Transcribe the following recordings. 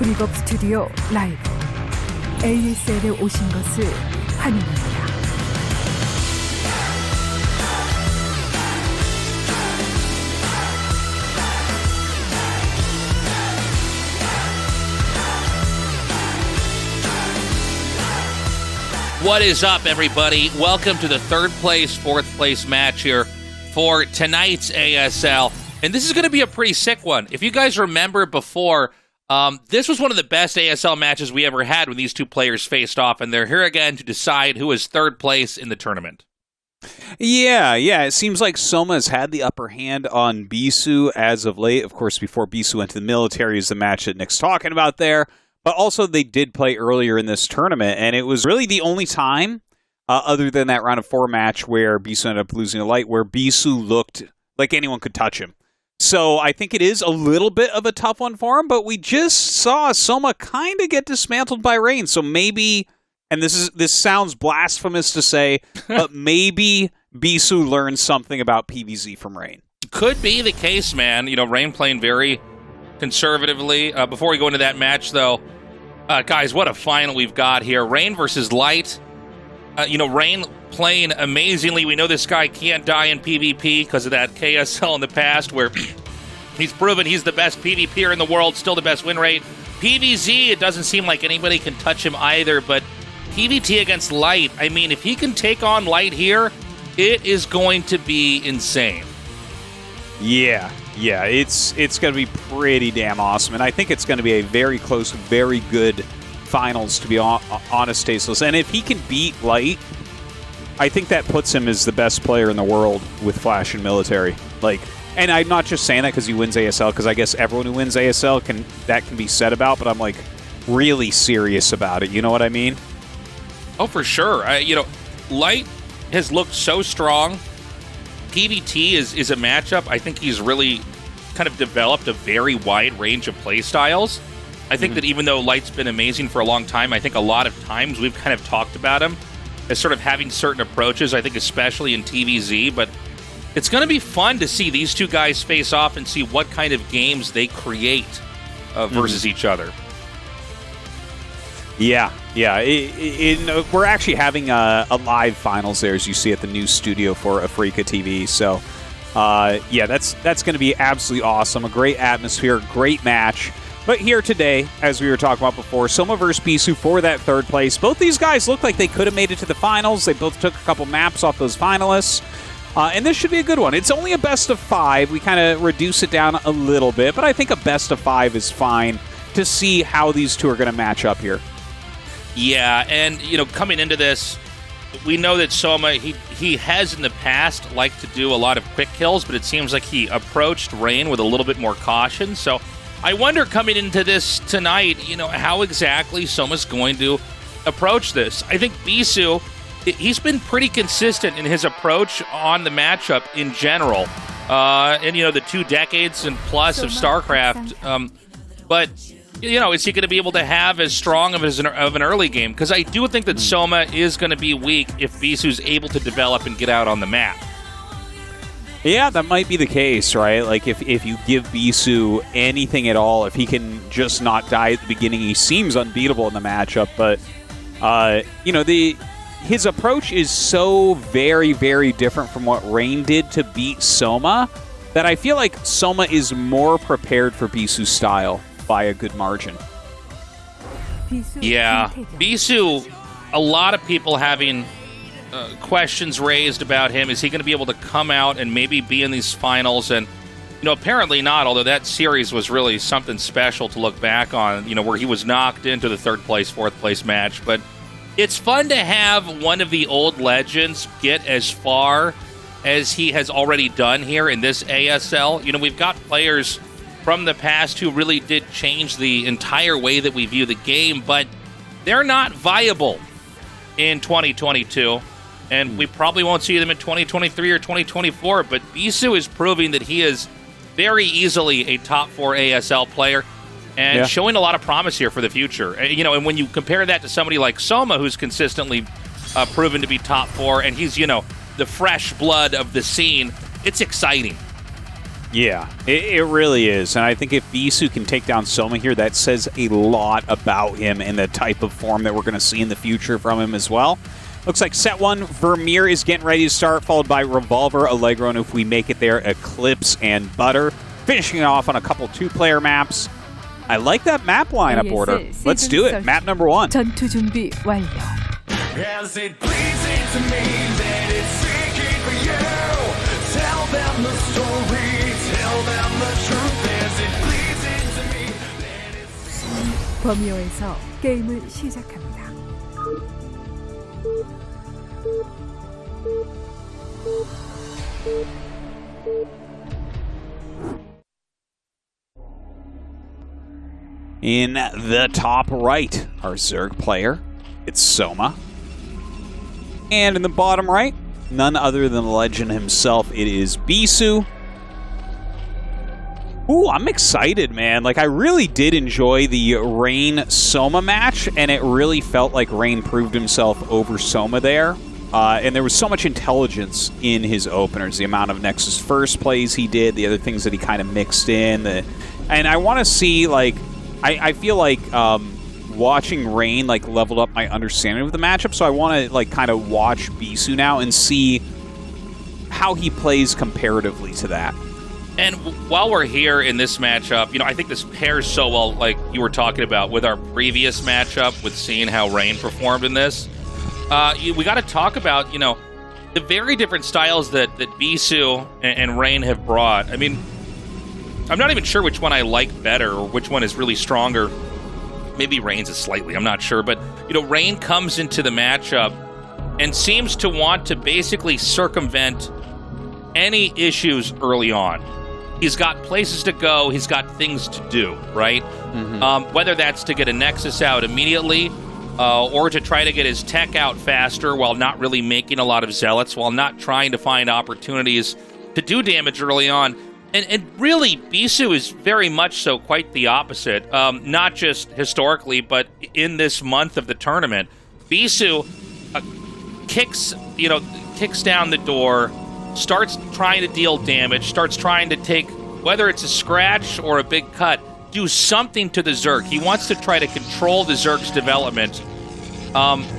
브릭업 스튜디오 라이브 ASL에 오신 것을 환영합니다. What is up, everybody? Welcome to the third place, fourth place match here for tonight's ASL. And this is going to be a pretty sick one. If you guys remember before, this was one of the best ASL matches we ever had when these two players faced off, and they're here again to decide who is third place in the tournament. Yeah. It seems like Soma has had the upper hand on Bisu as of late. Of course, before Bisu went to the military is the match that Nick's talking about there. But also, they did play earlier in this tournament, and it was really the only time, other than that round of 4 match where Bisu ended up losing a light, where Bisu looked like anyone could touch him. So I think it is a little bit of a tough one for him, but we just saw Soma kind of get dismantled by Rain. So maybe, and this sounds blasphemous to say, but maybe Bisu learned something about PvZ from Rain. Could be the case, man. You know, Rain playing very conservatively. Before we go into that match, though, guys, what a final we've got here. Rain versus Light. Rain playing amazingly. We know this guy can't die in PvP because of that KSL in the past where he's proven he's the best PvPer in the world, still the best win rate. PvZ, it doesn't seem like anybody can touch him either, but PvT against Light, I mean, if he can take on Light here, it is going to be insane. Yeah, it's going to be pretty damn awesome, and I think it's going to be a very close, very good finals, to be honest, Tasteless. And if he can beat Light, I think that puts him as the best player in the world with Flash and Military. And I'm not just saying that because he wins ASL, because I guess everyone who wins ASL can be said about, but I'm really serious about it. You know what I mean? Oh, for sure. Light has looked so strong. PvT is a matchup. I think he's really kind of developed a very wide range of play styles. I think that even though Light's been amazing for a long time, I think a lot of times we've kind of talked about him as sort of having certain approaches, I think especially in TvZ, but it's going to be fun to see these two guys face off and see what kind of games they create versus each other. Yeah. We're actually having a live finals there, as you see at the new studio for AfreecaTV. So, that's going to be absolutely awesome. A great atmosphere, great match. But here today, as we were talking about before, Soma versus Bisu for that third place. Both these guys look like they could have made it to the finals. They both took a couple maps off those finalists. And this should be a good one. It's only a best of 5. We kind of reduce it down a little bit, but I think a best of 5 is fine to see how these two are going to match up here. Yeah, and, coming into this, we know that Soma, he has in the past liked to do a lot of quick kills, but it seems like he approached Rain with a little bit more caution. So I wonder, coming into this tonight, how exactly Soma's going to approach this. I think Bisu, he's been pretty consistent in his approach on the matchup in general. And, the 2 decades and plus of StarCraft. But is he going to be able to have as strong of an early game? Because I do think that Soma is going to be weak if Bisu's able to develop and get out on the map. Yeah, that might be the case, right? If you give Bisu anything at all, if he can just not die at the beginning, he seems unbeatable in the matchup. But, his approach is so very, very different from what Rain did to beat Soma that I feel like Soma is more prepared for Bisu's style by a good margin. Yeah, Bisu, a lot of people having questions raised about him. Is he going to be able to come out and maybe be in these finals? And, apparently not, although that series was really something special to look back on, where he was knocked into the third place, fourth place match. But it's fun to have one of the old legends get as far as he has already done here in this ASL. We've got players from the past who really did change the entire way that we view the game, but they're not viable in 2022. And we probably won't see them in 2023 or 2024, but Bisu is proving that he is very easily a top 4 ASL player and showing a lot of promise here for the future. And when you compare that to somebody like Soma, who's consistently proven to be top 4, and he's, the fresh blood of the scene, it's exciting. Yeah, it really is. And I think if Bisu can take down Soma here, that says a lot about him and the type of form that we're going to see in the future from him as well. Looks like set one, Vermeer is getting ready to start, followed by Revolver, Allegro, and if we make it there, Eclipse and Butter. Finishing it off on a couple two-player maps. I like that map lineup order. Let's do it. Map number one. 전투 준비 완료. As it pleasing to me that it's seeking for you. Tell them the story, tell them the truth. As it pleasing to me that it's... 범위어에서 게임을 시작합니다. In the top right, our Zerg player, it's Soma. And in the bottom right, none other than the legend himself, it is Bisu. Ooh, I'm excited, man. Like, I really did enjoy the Rain-Soma match, and it really felt like Rain proved himself over Soma there. And there was so much intelligence in his openers, the amount of Nexus first plays he did, the other things that he kind of mixed in. And I want to see, like, I feel like watching Rain, like, leveled up my understanding of the matchup, so I want to, like, kind of watch Bisu now and see how he plays comparatively to that. And while we're here in this matchup, you know, I think this pairs so well, like you were talking about, with our previous matchup, with seeing how Rain performed in this. We got to talk about, you know, the very different styles that Bisu and Rain have brought. I mean, I'm not even sure which one I like better or which one is really stronger. Maybe Rain's is slightly, I'm not sure. But, you know, Rain comes into the matchup and seems to want to basically circumvent any issues early on. He's got places to go. He's got things to do, right? Mm-hmm. Whether that's to get a Nexus out immediately or to try to get his tech out faster while not really making a lot of Zealots, while not trying to find opportunities to do damage early on. And really, Bisu is very much so quite the opposite, not just historically, but in this month of the tournament. Bisu kicks down the door, starts trying to deal damage, starts trying to take, whether it's a scratch or a big cut, do something to the Zerg. He wants to try to control the Zerg's development,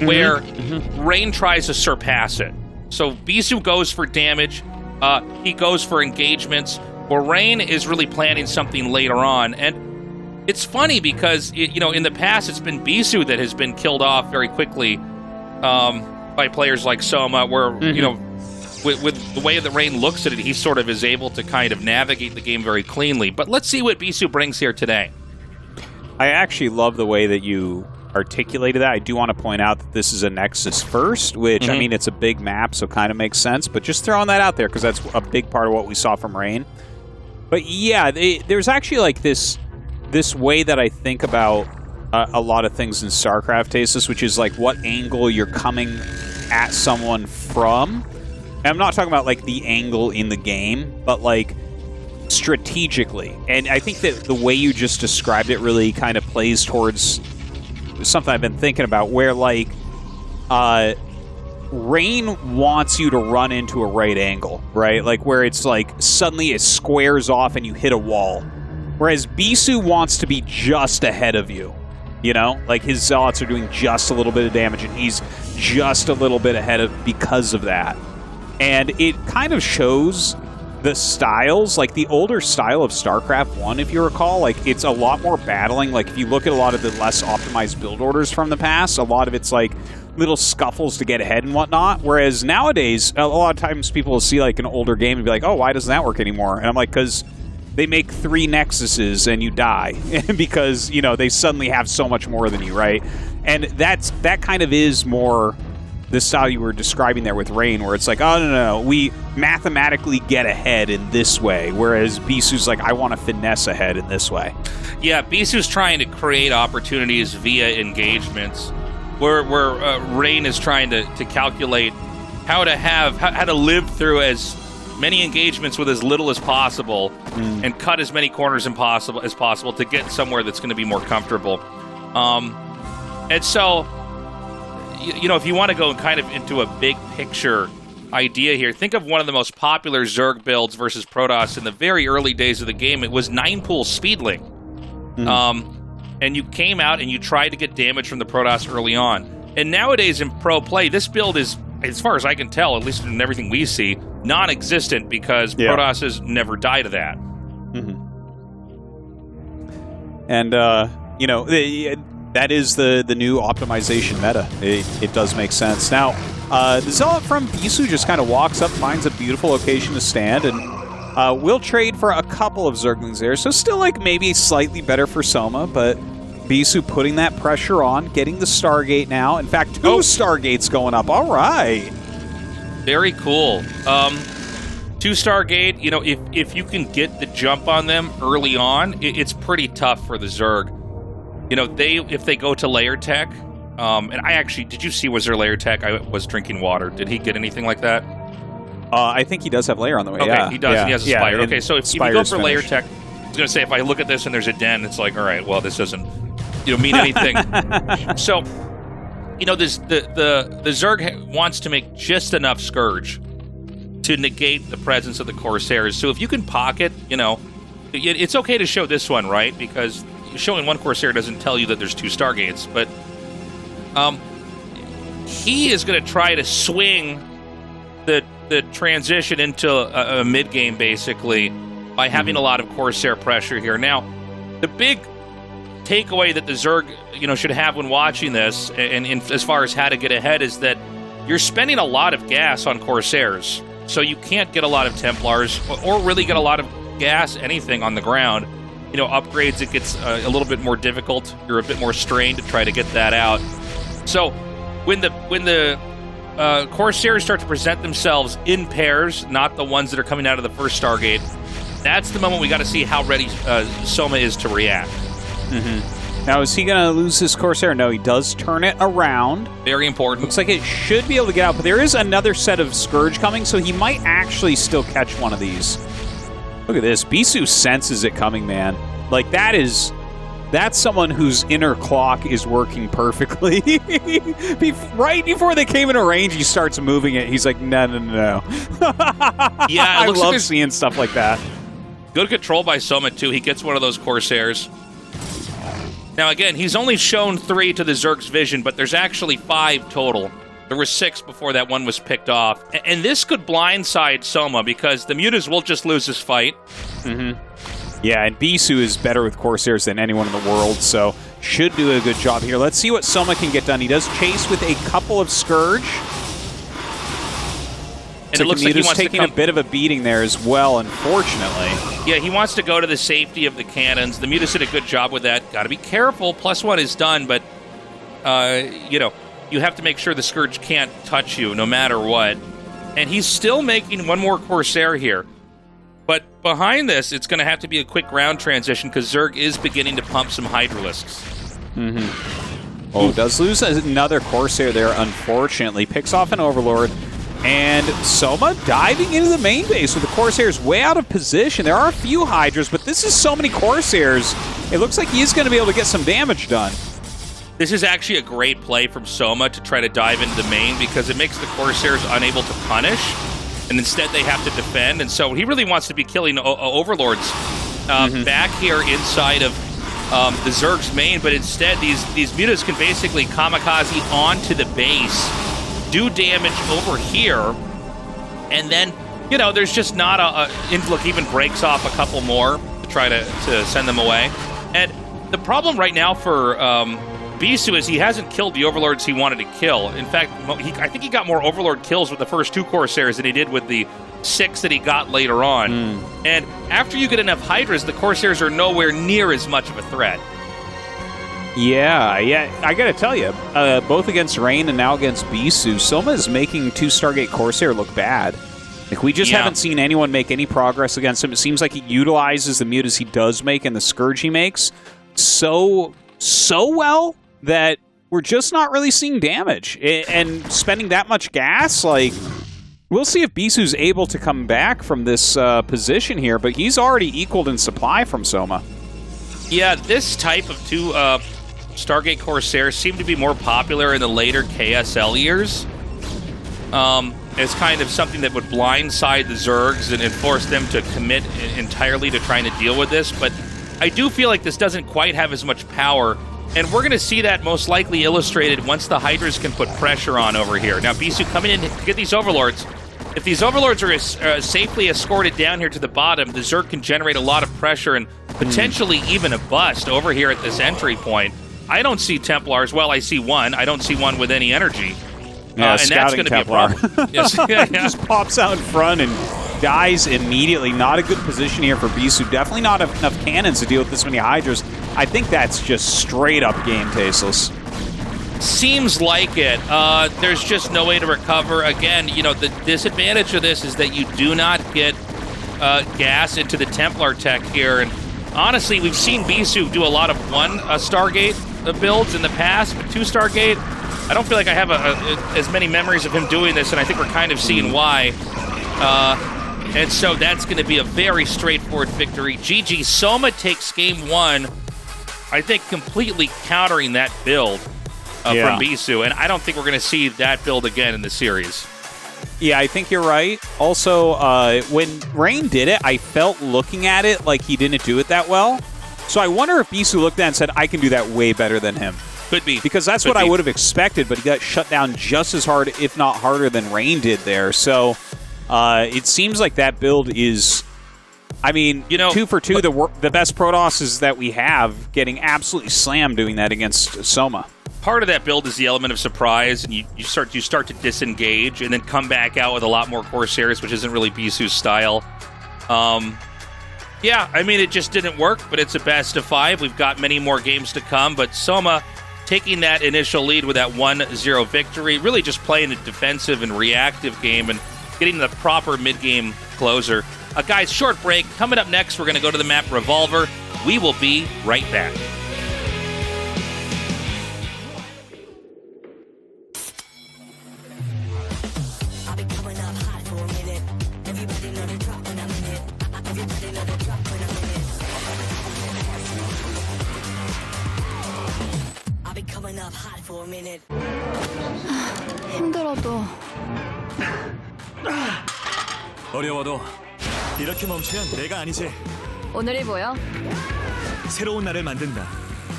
where Rain tries to surpass it. So Bisu goes for damage, he goes for engagements, where Rain is really planning something later on. And it's funny because, you know, in the past it's been Bisu that has been killed off very quickly by players like Soma, where, you know, with the way that Rain looks at it, he sort of is able to kind of navigate the game very cleanly. But let's see what Bisu brings here today. I actually love the way that you articulated that. I do want to point out that this is a Nexus first, which, I mean, it's a big map, so kind of makes sense. But just throwing that out there, because that's a big part of what we saw from Rain. But yeah, there's actually like this way that I think about a lot of things in StarCraft, Tastosis, which is like what angle you're coming at someone from. And I'm not talking about like the angle in the game, but like strategically. And I think that the way you just described it really kind of plays towards something I've been thinking about, where like Rain wants you to run into a right angle, right? Like where it's like suddenly it squares off and you hit a wall. Whereas Bisu wants to be just ahead of you. You know, like his Zealots are doing just a little bit of damage and he's just a little bit ahead of because of that. And it kind of shows the styles, like the older style of StarCraft 1, if you recall, like it's a lot more battling. Like if you look at a lot of the less optimized build orders from the past, a lot of it's like little scuffles to get ahead and whatnot. Whereas nowadays, a lot of times people will see like an older game and be like, oh, why doesn't that work anymore? And I'm like, because they make 3 Nexuses and you die because, you know, they suddenly have so much more than you, right? And that kind of is more the style you were describing there with Rain, where it's like, oh, no, we mathematically get ahead in this way, whereas Bisu's like, I want to finesse ahead in this way. Yeah, Bisu's trying to create opportunities via engagements, where Rain is trying to calculate how to live through as many engagements with as little as possible and cut as many corners as possible to get somewhere that's going to be more comfortable. And so, you know, if you want to go kind of into a big picture idea here, think of one of the most popular Zerg builds versus Protoss in the very early days of the game. It was 9-pool Speedling. And you came out and you tried to get damage from the Protoss early on. And nowadays in pro play, this build is, as far as I can tell, at least in everything we see, non-existent because Protosses never die to that. And, you know, that is the new optimization meta. It does make sense. Now, the Zealot from Bisu just kind of walks up, finds a beautiful location to stand, and will trade for a couple of Zerglings there. So still, like, maybe slightly better for Soma, but Bisu putting that pressure on, getting the Stargate now. In fact, 2 Stargates going up. All right. Very cool. 2 Stargate, you know, if you can get the jump on them early on, it's pretty tough for the Zerg. You know, if they go to layer tech, and I actually, did you see was there layer tech? I was drinking water. Did he get anything like that? I think he does have layer on the way. Okay, he does. Yeah. He has a Spire. Okay, so if you go for layer finished. tech, I was going to say, if I look at this and there's a den, it's like, all right, well, this doesn't mean anything. So, you know, the Zerg wants to make just enough Scourge to negate the presence of the Corsairs. So if you can pocket, you know, it's okay to show this one, right? Because showing 1 Corsair doesn't tell you that there's 2 Stargates, but he is going to try to swing the transition into a mid-game, basically, by having a lot of Corsair pressure here. Now, the big takeaway that the Zerg, you know, should have when watching this, and as far as how to get ahead, is that you're spending a lot of gas on Corsairs, so you can't get a lot of Templars, or really get a lot of gas, anything on the ground. You know, upgrades, it gets a little bit more difficult. You're a bit more strained to try to get that out. So, when the Corsairs start to present themselves in pairs, not the ones that are coming out of the first Stargate, that's the moment we got to see how ready Soma is to react. Now, is he going to lose his Corsair? No, he does turn it around. Very important. Looks like it should be able to get out, but there is another set of Scourge coming, so he might actually still catch one of these. Look at this. Bisu senses it coming, man. Like, that's someone whose inner clock is working perfectly. Right before they came into range, he starts moving it. He's like, no. Yeah, I love seeing stuff like that. Good control by Soma, too. He gets one of those Corsairs. Now, again, he's only shown 3 to the Zerg's vision, but there's actually 5 total. There were 6 before that one was picked off. And this could blindside Soma, because the Mutas will just lose this fight. Yeah, and Bisu is better with Corsairs than anyone in the world, so should do a good job here. Let's see what Soma can get done. He does chase with a couple of Scourge. And it looks like he wants taking to a bit of a beating there as well, unfortunately. Yeah, he wants to go to the safety of the cannons. The Mutas did a good job with that. Got to be careful. +1 is done, but, you know, you have to make sure the Scourge can't touch you no matter what. And he's still making 1 more Corsair here. But behind this, it's going to have to be a quick ground transition because Zerg is beginning to pump some Hydralisks. Oh, does lose another Corsair there, unfortunately. Picks off an Overlord. And Soma diving into the main base with the Corsairs way out of position. There are a few Hydras, but this is so many Corsairs. It looks like he is going to be able to get some damage done. This is actually a great play from Soma to try to dive into the main because it makes the Corsairs unable to punish, and instead they have to defend. And so he really wants to be killing Overlords back here inside of the Zerg's main, but instead these Mutas can basically kamikaze onto the base, do damage over here, and then, you know, there's just not Inflict even breaks off a couple more to try to send them away. And the problem right now for Bisu is he hasn't killed the Overlords he wanted to kill. In fact, I think he got more Overlord kills with the first 2 Corsairs than he did with the 6 that he got later on. And after you get enough Hydras, the Corsairs are nowhere near as much of a threat. Yeah, I gotta tell you, both against Rain and now against Bisu, Soma is making 2 Stargate Corsair look bad. Like, we just haven't seen anyone make any progress against him. It seems like he utilizes the Mutas he does make and the Scourge he makes so well that we're just not really seeing damage. And spending that much gas, like, we'll see if Bisu's able to come back from this position here, but he's already equaled in supply from Soma. Yeah, this type of 2 Stargate Corsairs seem to be more popular in the later KSL years. as kind of something that would blindside the Zergs and force them to commit entirely to trying to deal with this. But I do feel like this doesn't quite have as much power. And we're going to see that most likely illustrated once the Hydras can put pressure on over here. Now, Bisu coming in to get these Overlords. If these Overlords are safely escorted down here to the bottom, the Zerg can generate a lot of pressure and potentially even a bust over here at this entry point. I don't see Templars. Well, I see one. I don't see one with any energy. Yeah, and that's going to be a problem. Yes. Yeah. Just pops out in front and dies immediately. Not a good position here for Bisu. Definitely not enough cannons to deal with this many Hydras. I think that's just straight up game, Tastosis. Seems like it. There's just no way to recover. Again, you know, the disadvantage of this is that you do not get gas into the Templar tech here. And honestly, we've seen Bisu do a lot of one Stargate builds in the past, but 2 Stargate, I don't feel like I have as many memories of him doing this, and I think we're kind of seeing why. And so that's going to be a very straightforward victory. GG. Soma takes game 1, I think, completely countering that build from Bisu, and I don't think we're going to see that build again in the series. Yeah, I think you're right. Also, when Rain did it, I felt looking at it like he didn't do it that well. So I wonder if Bisu looked at it and said, I can do that way better than him. Could be. Because that's what I would have expected, but he got shut down just as hard, if not harder, than Rain did there. So it seems like that build is, I mean, 2 for 2, the best Protosses that we have, getting absolutely slammed doing that against Soma. Part of that build is the element of surprise, and you start to disengage and then come back out with a lot more Corsairs, which isn't really Bisu's style. Yeah, I mean, it just didn't work, but it's a best of 5. We've got many more games to come, but Soma taking that initial lead with that 1-0 victory, really just playing a defensive and reactive game and getting the proper mid-game closer. Guys, short break. Coming up next, we're going to go to the map Revolver. We will be right back. 힘들어도 어려워도 이렇게 멈추면 내가 아니지. 오늘이 뭐야? 새로운 날을 만든다.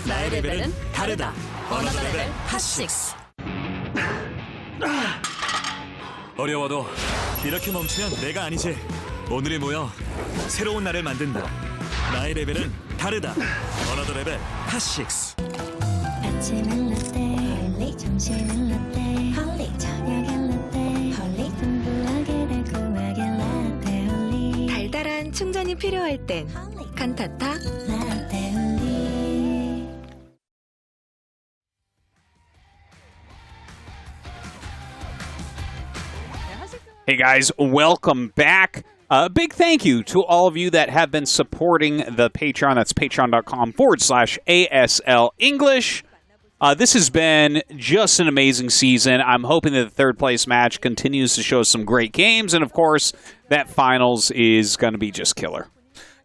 나의 레벨은 다르다. 어너더 레벨 핫6. 어려워도 이렇게 멈추면 내가 아니지. 오늘이 모여 새로운 날을 만든다. 나의 레벨은 다르다. 어너더 레벨 핫6. 아침은 라떼 홀리 점심은 라떼 홀리 저녁엔 라떼 홀리 풍부하게 달콤하게 라떼 홀리 달달한 충전이 필요할 땐 칸타타 라떼 홀리. Hey guys, welcome back. A big thank you to all of you that have been supporting the Patreon. That's patreon.com/ASL English. This has been just an amazing season. I'm hoping that the third place match continues to show some great games. And of course, that finals is going to be just killer.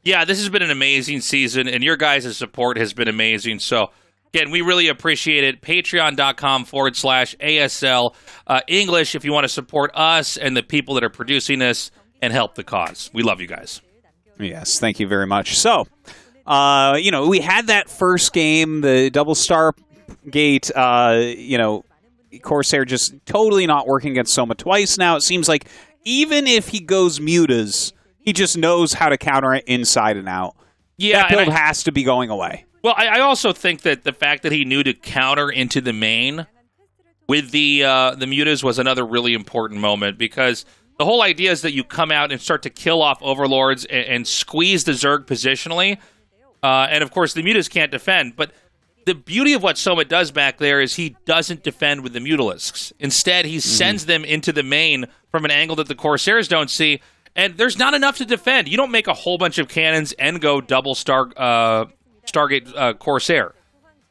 Yeah, this has been an amazing season, and your guys' support has been amazing. So, again, we really appreciate it. Patreon.com/ASL English if you want to support us and the people that are producing this and help the cause. We love you guys. Yes, thank you very much. So, we had that first game, the double star gate, Corsair just totally not working against Soma twice now. It seems like even if he goes mutas, he just knows how to counter it inside and out. Yeah, that build has to be going away. Well, I also think that the fact that he knew to counter into the main with the mutas was another really important moment, because the whole idea is that you come out and start to kill off overlords and squeeze the Zerg positionally. And of course, the mutas can't defend. But the beauty of what Soma does back there is he doesn't defend with the Mutalisks. Instead, he sends them into the main from an angle that the Corsairs don't see. And there's not enough to defend. You don't make a whole bunch of cannons and go double Stargate Corsair.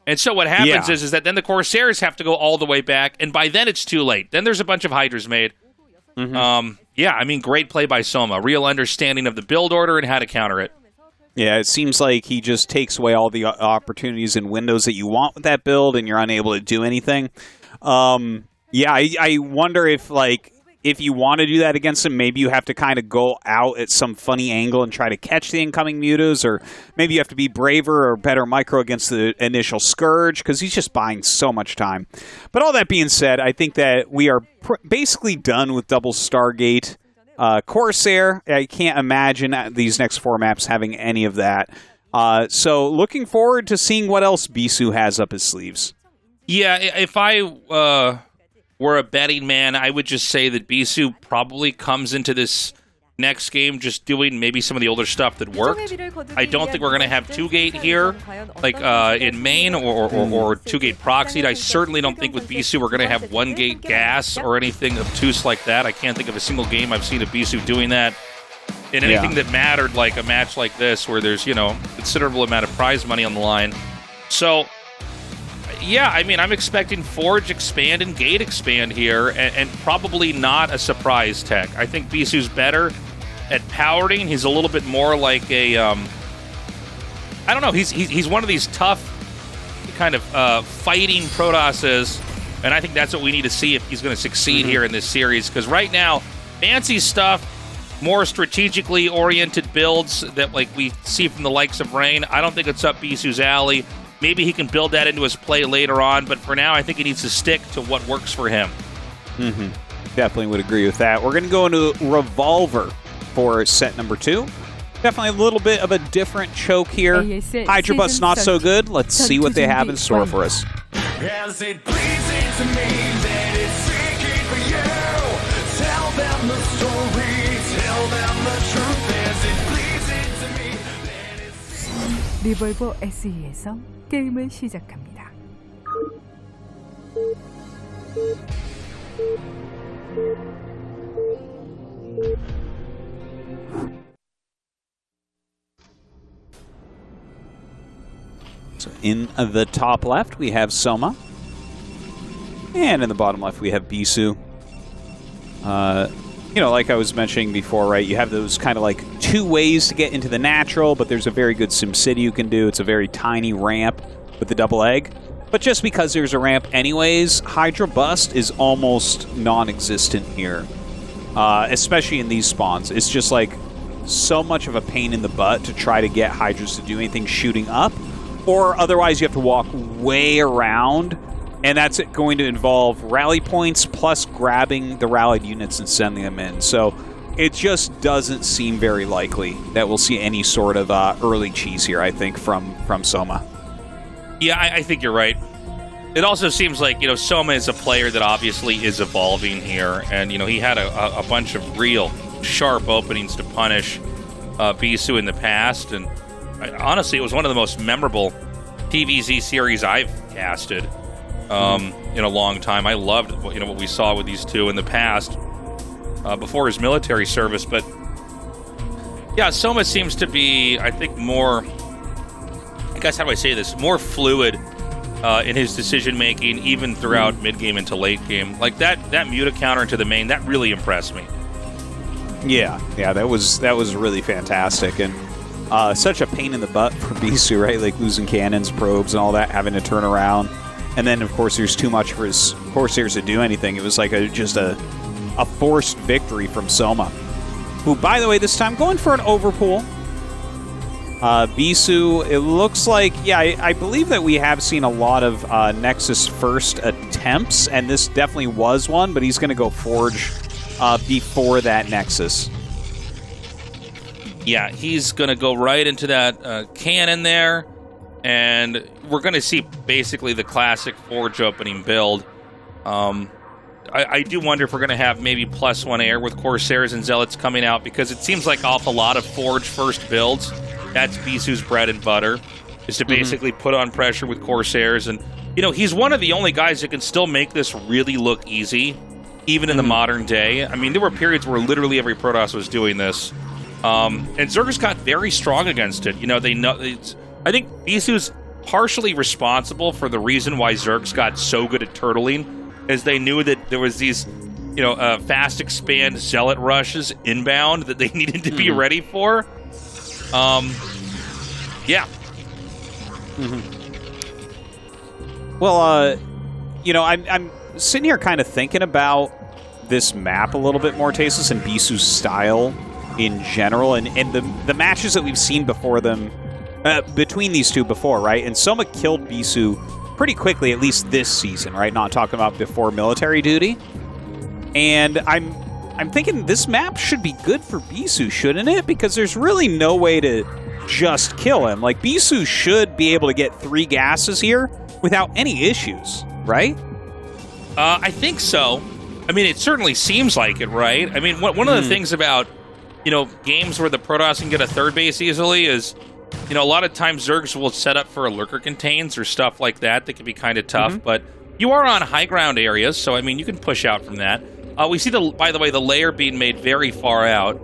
And so what happens is that then the Corsairs have to go all the way back, and by then it's too late. Then there's a bunch of Hydras made. Great play by Soma. Real understanding of the build order and how to counter it. Yeah, it seems like he just takes away all the opportunities and windows that you want with that build, and you're unable to do anything. I wonder if if you want to do that against him, maybe you have to kind of go out at some funny angle and try to catch the incoming mutas, or maybe you have to be braver or better micro against the initial Scourge, because he's just buying so much time. But all that being said, I think that we are basically done with double Stargate. Corsair, I can't imagine these next 4 maps having any of that. So looking forward to seeing what else Bisu has up his sleeves. Yeah, if I were a betting man, I would just say that Bisu probably comes into this next game just doing maybe some of the older stuff that worked. I don't think we're going to have 2-gate here, like in main or 2-gate proxied. I certainly don't think with Bisu we're going to have 1-gate gas or anything obtuse like that. I can't think of a single game I've seen of Bisu doing that. In anything that mattered, like a match like this, where there's, considerable amount of prize money on the line. So, yeah, I mean, I'm expecting Forge expand and Gate expand here, and probably not a surprise tech. I think Bisu's better at powering. He's a little bit more like a, I don't know, he's one of these tough kind of fighting Protosses, and I think that's what we need to see if he's going to succeed here in this series, because right now, fancy stuff, more strategically oriented builds that like we see from the likes of Rain, I don't think it's up Bisu's alley. Maybe he can build that into his play later on, but for now I think he needs to stick to what works for him. Definitely would agree with that. We're going to go into Revolver for set number 2. Definitely a little bit of a different choke here. ASL Hydra But's not so good. Let's see what they have in store for us. As it pleasing to me that it's seeking for you. Tell them the story, tell them the truth. As it pleasing to me that it's 리볼버 SE에서 게임을 시작합니다. So in the top left, we have Soma. And in the bottom left, we have Bisu. Like I was mentioning before, right, you have those kind of like 2 ways to get into the natural, but there's a very good SimCity you can do. It's a very tiny ramp with the double egg. But just because there's a ramp anyways, Hydra Bust is almost non-existent here. Especially in these spawns. It's just like so much of a pain in the butt to try to get Hydras to do anything shooting up. Or otherwise you have to walk way around, and that's going to involve rally points plus grabbing the rallied units and sending them in. So it just doesn't seem very likely that we'll see any sort of early cheese here, I think, from Soma. Yeah, I think you're right. It also seems like, Soma is a player that obviously is evolving here, and, he had a bunch of real sharp openings to punish Bisu in the past, and honestly, it was one of the most memorable TVZ series I've casted in a long time. I loved what we saw with these two in the past before his military service. But yeah, Soma seems to be, I think, more, I guess, how do I say this, more fluid in his decision making, even throughout mid game into late game. Like that Muta counter into the main, that really impressed me. Yeah, that was really fantastic, and such a pain in the butt for Bisu, right? Like losing cannons, probes, and all that, having to turn around. And then, of course, there's too much for his Corsairs to do anything. It was like just a forced victory from Soma, who, by the way, this time going for an overpull. Bisu, it looks like, yeah, I believe that we have seen a lot of Nexus first attempts, and this definitely was one, but he's going to go Forge before that Nexus. Yeah, he's going to go right into that cannon there, and we're going to see basically the classic Forge opening build. I do wonder if we're going to have maybe +1 air with Corsairs and Zealots coming out, because it seems like off a lot of Forge first builds, that's Bisu's bread and butter, is to basically put on pressure with Corsairs. And, he's one of the only guys that can still make this really look easy, even in the modern day. I mean, there were periods where literally every Protoss was doing this. And Zerg's got very strong against it. They know. I think Bisu's partially responsible for the reason why Zerg's got so good at turtling, is they knew that there was these, fast expand Zealot rushes inbound that they needed to be ready for. Yeah. Well, I'm sitting here kind of thinking about this map a little bit more, Tastosis, and Bisu's style in general, and the matches that we've seen before them, between these two before, right? And Soma killed Bisu pretty quickly, at least this season, right? Not talking about before military duty. And I'm thinking this map should be good for Bisu, shouldn't it? Because there's really no way to just kill him. Like, Bisu should be able to get 3 gases here without any issues, right? I think so. I mean, it certainly seems like it, right? I mean, one of the things about, games where the Protoss can get a third base easily is, a lot of times Zergs will set up for lurker contains or stuff like that that can be kind of tough, but you are on high ground areas, so, I mean, you can push out from that. We see, by the way, the layer being made very far out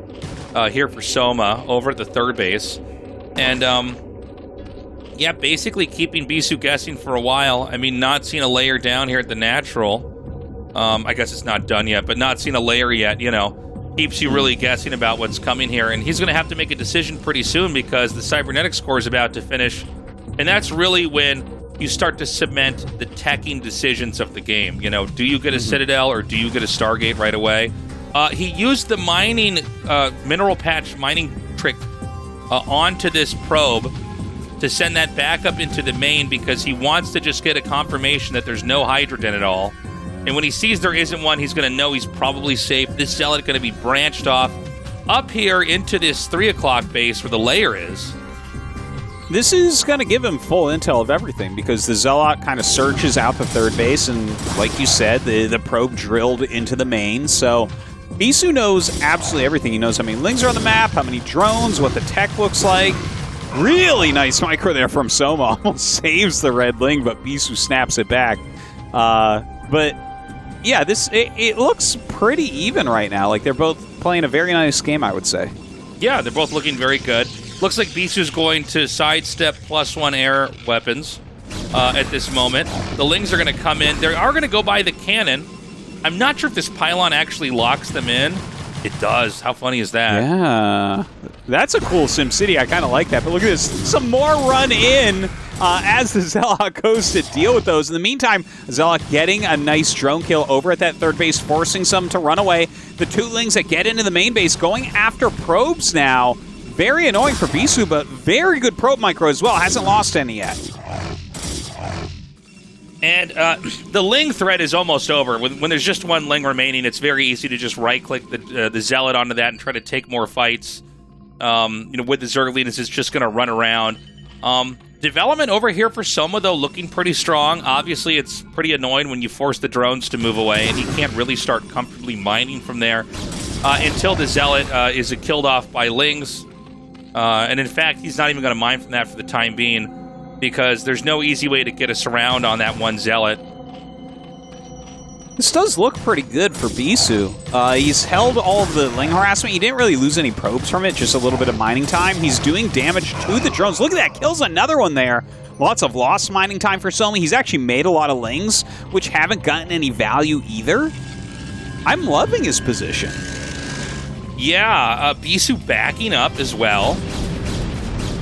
here for Soma over at the third base. And, yeah, basically keeping Bisu guessing for a while. I mean, not seeing a layer down here at the natural. I guess it's not done yet, but not seeing a layer yet, keeps you really guessing about what's coming here. And he's going to have to make a decision pretty soon because the cybernetics core is about to finish. And that's really when you start to cement the teching decisions of the game. Do you get a Citadel or do you get a Stargate right away? He used the mining, mineral patch mining trick onto this probe to send that back up into the main because he wants to just get a confirmation that there's no hydrogen at all. And when he sees there isn't one, he's going to know he's probably safe. This Zealot going to be branched off up here into this 3 o'clock base where the layer is. This is going to give him full intel of everything because the Zealot kind of searches out the third base, and like you said, the probe drilled into the main. So Bisu knows absolutely everything. He knows how many Lings are on the map, how many drones, what the tech looks like. Really nice micro there from Soma. Almost saves the red Ling, but Bisu snaps it back. But yeah, it looks pretty even right now. Like, they're both playing a very nice game, I would say. Yeah, they're both looking very good. Looks like Bisu's going to sidestep +1 air weapons at this moment. The Lings are going to come in. They are going to go by the cannon. I'm not sure if this pylon actually locks them in. It does. How funny is that? Yeah. That's a cool SimCity. I kind of like that. But look at this. Some more run in as the Zealot goes to deal with those. In the meantime, Zealot getting a nice drone kill over at that third base, forcing some to run away. The 2 Lings that get into the main base going after probes now. Very annoying for Bisu, but very good probe micro as well. Hasn't lost any yet. And the Ling threat is almost over. When there's just 1 Ling remaining, it's very easy to just right-click the Zealot onto that and try to take more fights. With the Zerglings, it's just going to run around. Development over here for Soma, though, looking pretty strong. Obviously, it's pretty annoying when you force the drones to move away, and he can't really start comfortably mining from there until the Zealot is killed off by Lings. And in fact, he's not even going to mine from that for the time being, because there's no easy way to get a surround on that 1 Zealot. This does look pretty good for Bisu. He's held all of the Ling harassment. He didn't really lose any probes from it, just a little bit of mining time. He's doing damage to the drones. Look at that, kills another one there. Lots of lost mining time for Soma. He's actually made a lot of Lings, which haven't gotten any value either. I'm loving his position. Yeah, Bisu backing up as well.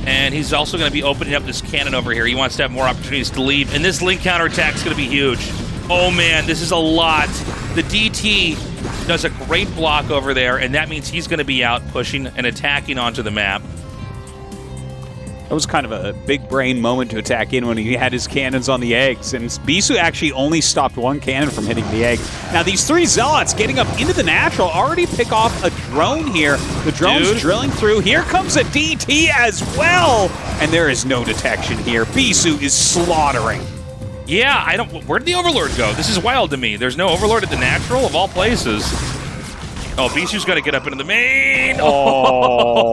And he's also going to be opening up this cannon over here. He wants to have more opportunities to leave. And this Ling counterattack is going to be huge. Oh, man, this is a lot. The DT does a great block over there, and that means he's going to be out pushing and attacking onto the map. That was kind of a big brain moment to attack in when he had his cannons on the eggs, and Bisu actually only stopped 1 cannon from hitting the egg. Now these 3 Zealots getting up into the natural already pick off a drone here. The drone's drilling through. Here comes a DT as well, and there is no detection here. Bisu is slaughtering. Yeah, where'd the Overlord go? This is wild to me. There's no Overlord at the natural of all places. Oh, Bisu's got to get up into the main. Oh,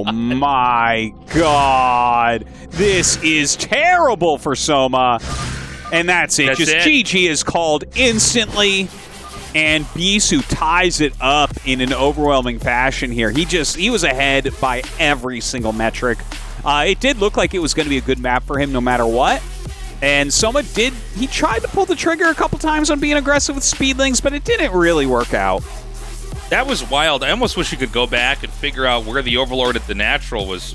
my God. This is terrible for Soma. And that's it. GG is called instantly. And Bisu ties it up in an overwhelming fashion here. He was ahead by every single metric. It did look like it was going to be a good map for him no matter what. And Soma he tried to pull the trigger a couple times on being aggressive with Speedlings, but it didn't really work out. That was wild. I almost wish you could go back and figure out where the Overlord at the natural was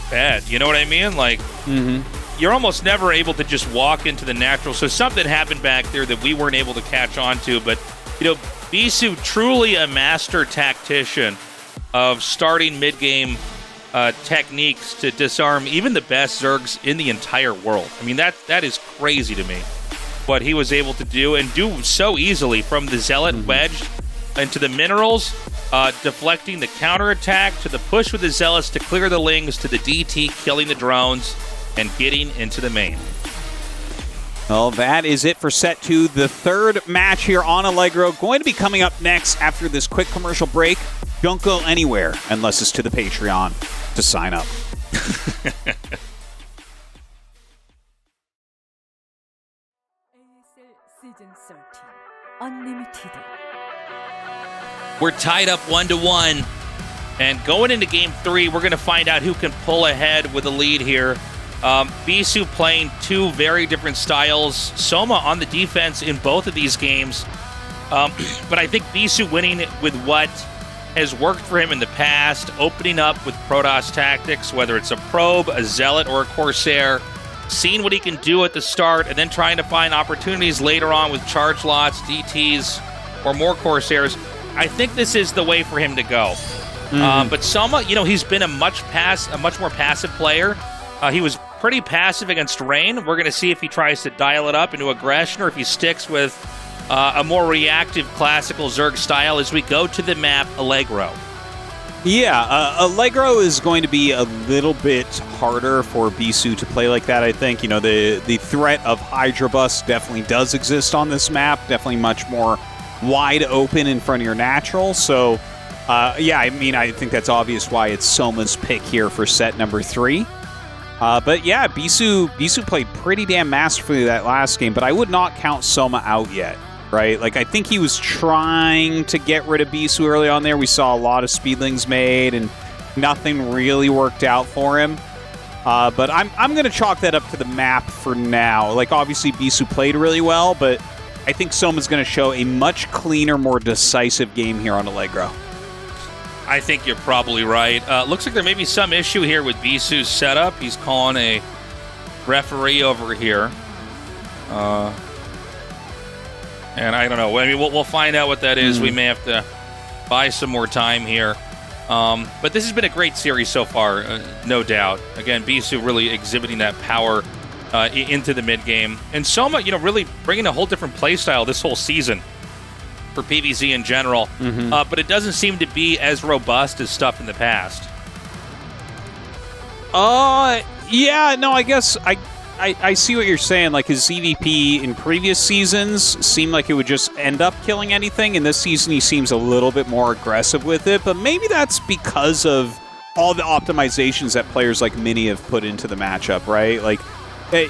bad. You know what I mean? Like, you're almost never able to just walk into the natural. So something happened back there that we weren't able to catch on to, but Bisu, truly a master tactician of starting mid-game techniques to disarm even the best Zergs in the entire world. I mean, that is crazy to me, what he was able to do, and do so easily, from the Zealot wedge into the minerals, deflecting the counterattack, to the push with the Zealots to clear the Lings, to the DT killing the drones, and getting into the main. Well, that is it for set 2. The third match here on Allegro going to be coming up next after this quick commercial break. Don't go anywhere unless it's to the Patreon to sign up. ASL Season 13 Unlimited. We're tied up 1-1, and going into Game 3, we're going to find out who can pull ahead with the lead here. Bisu playing two very different styles. Soma on the defense in both of these games. But I think Bisu winning with what has worked for him in the past, opening up with Protoss tactics, whether it's a probe, a Zealot, or a Corsair, seeing what he can do at the start, and then trying to find opportunities later on with charge lots, DTs, or more Corsairs. I think this is the way for him to go. But Soma, he's been a much more passive player. He was pretty passive against Rain. We're going to see if he tries to dial it up into aggression, or if he sticks with a more reactive classical Zerg style as we go to the map Allegro. Yeah, Allegro is going to be a little bit harder for Bisu to play like that, I think. The threat of Hydra Bus definitely does exist on this map, definitely much more wide open in front of your natural. So, I think that's obvious why it's Soma's pick here for set number 3. But yeah, Bisu played pretty damn masterfully that last game, but I would not count Soma out yet, right? Like, I think he was trying to get rid of Bisu early on there. We saw a lot of speedlings made, and nothing really worked out for him. But I'm going to chalk that up to the map for now. Like, obviously, Bisu played really well, but I think Soma's going to show a much cleaner, more decisive game here on Allegro. I think you're probably right. Looks like there may be some issue here with Bisu's setup. He's calling a referee over here. And I don't know. I mean, we'll find out what that is. We may have to buy some more time here. But this has been a great series so far, no doubt. Again, Bisu really exhibiting that power into the mid-game. And Soma, really bringing a whole different playstyle this whole season for PvZ in general. But it doesn't seem to be as robust as stuff in the past. Yeah, no, I guess I see what you're saying. Like, his ZVP in previous seasons seemed like it would just end up killing anything, and this season he seems a little bit more aggressive with it, but maybe that's because of all the optimizations that players like Mini have put into the matchup, right? Like,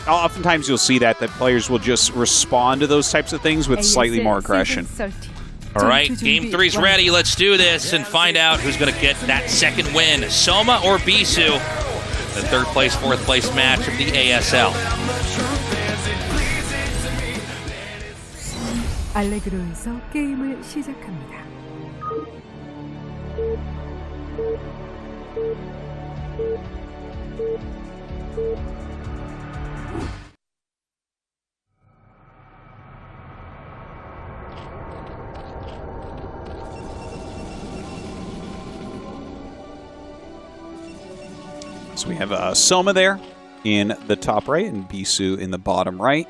oftentimes you'll see that players will just respond to those types of things with slightly more aggression. All right, Game 3's ready. Let's do this and find out who's going to get that second win, Soma or Bisu. The third place, fourth place match of the ASL. 알레그로에서 게임을 시작합니다. So we have Soma there in the top right and Bisu in the bottom right.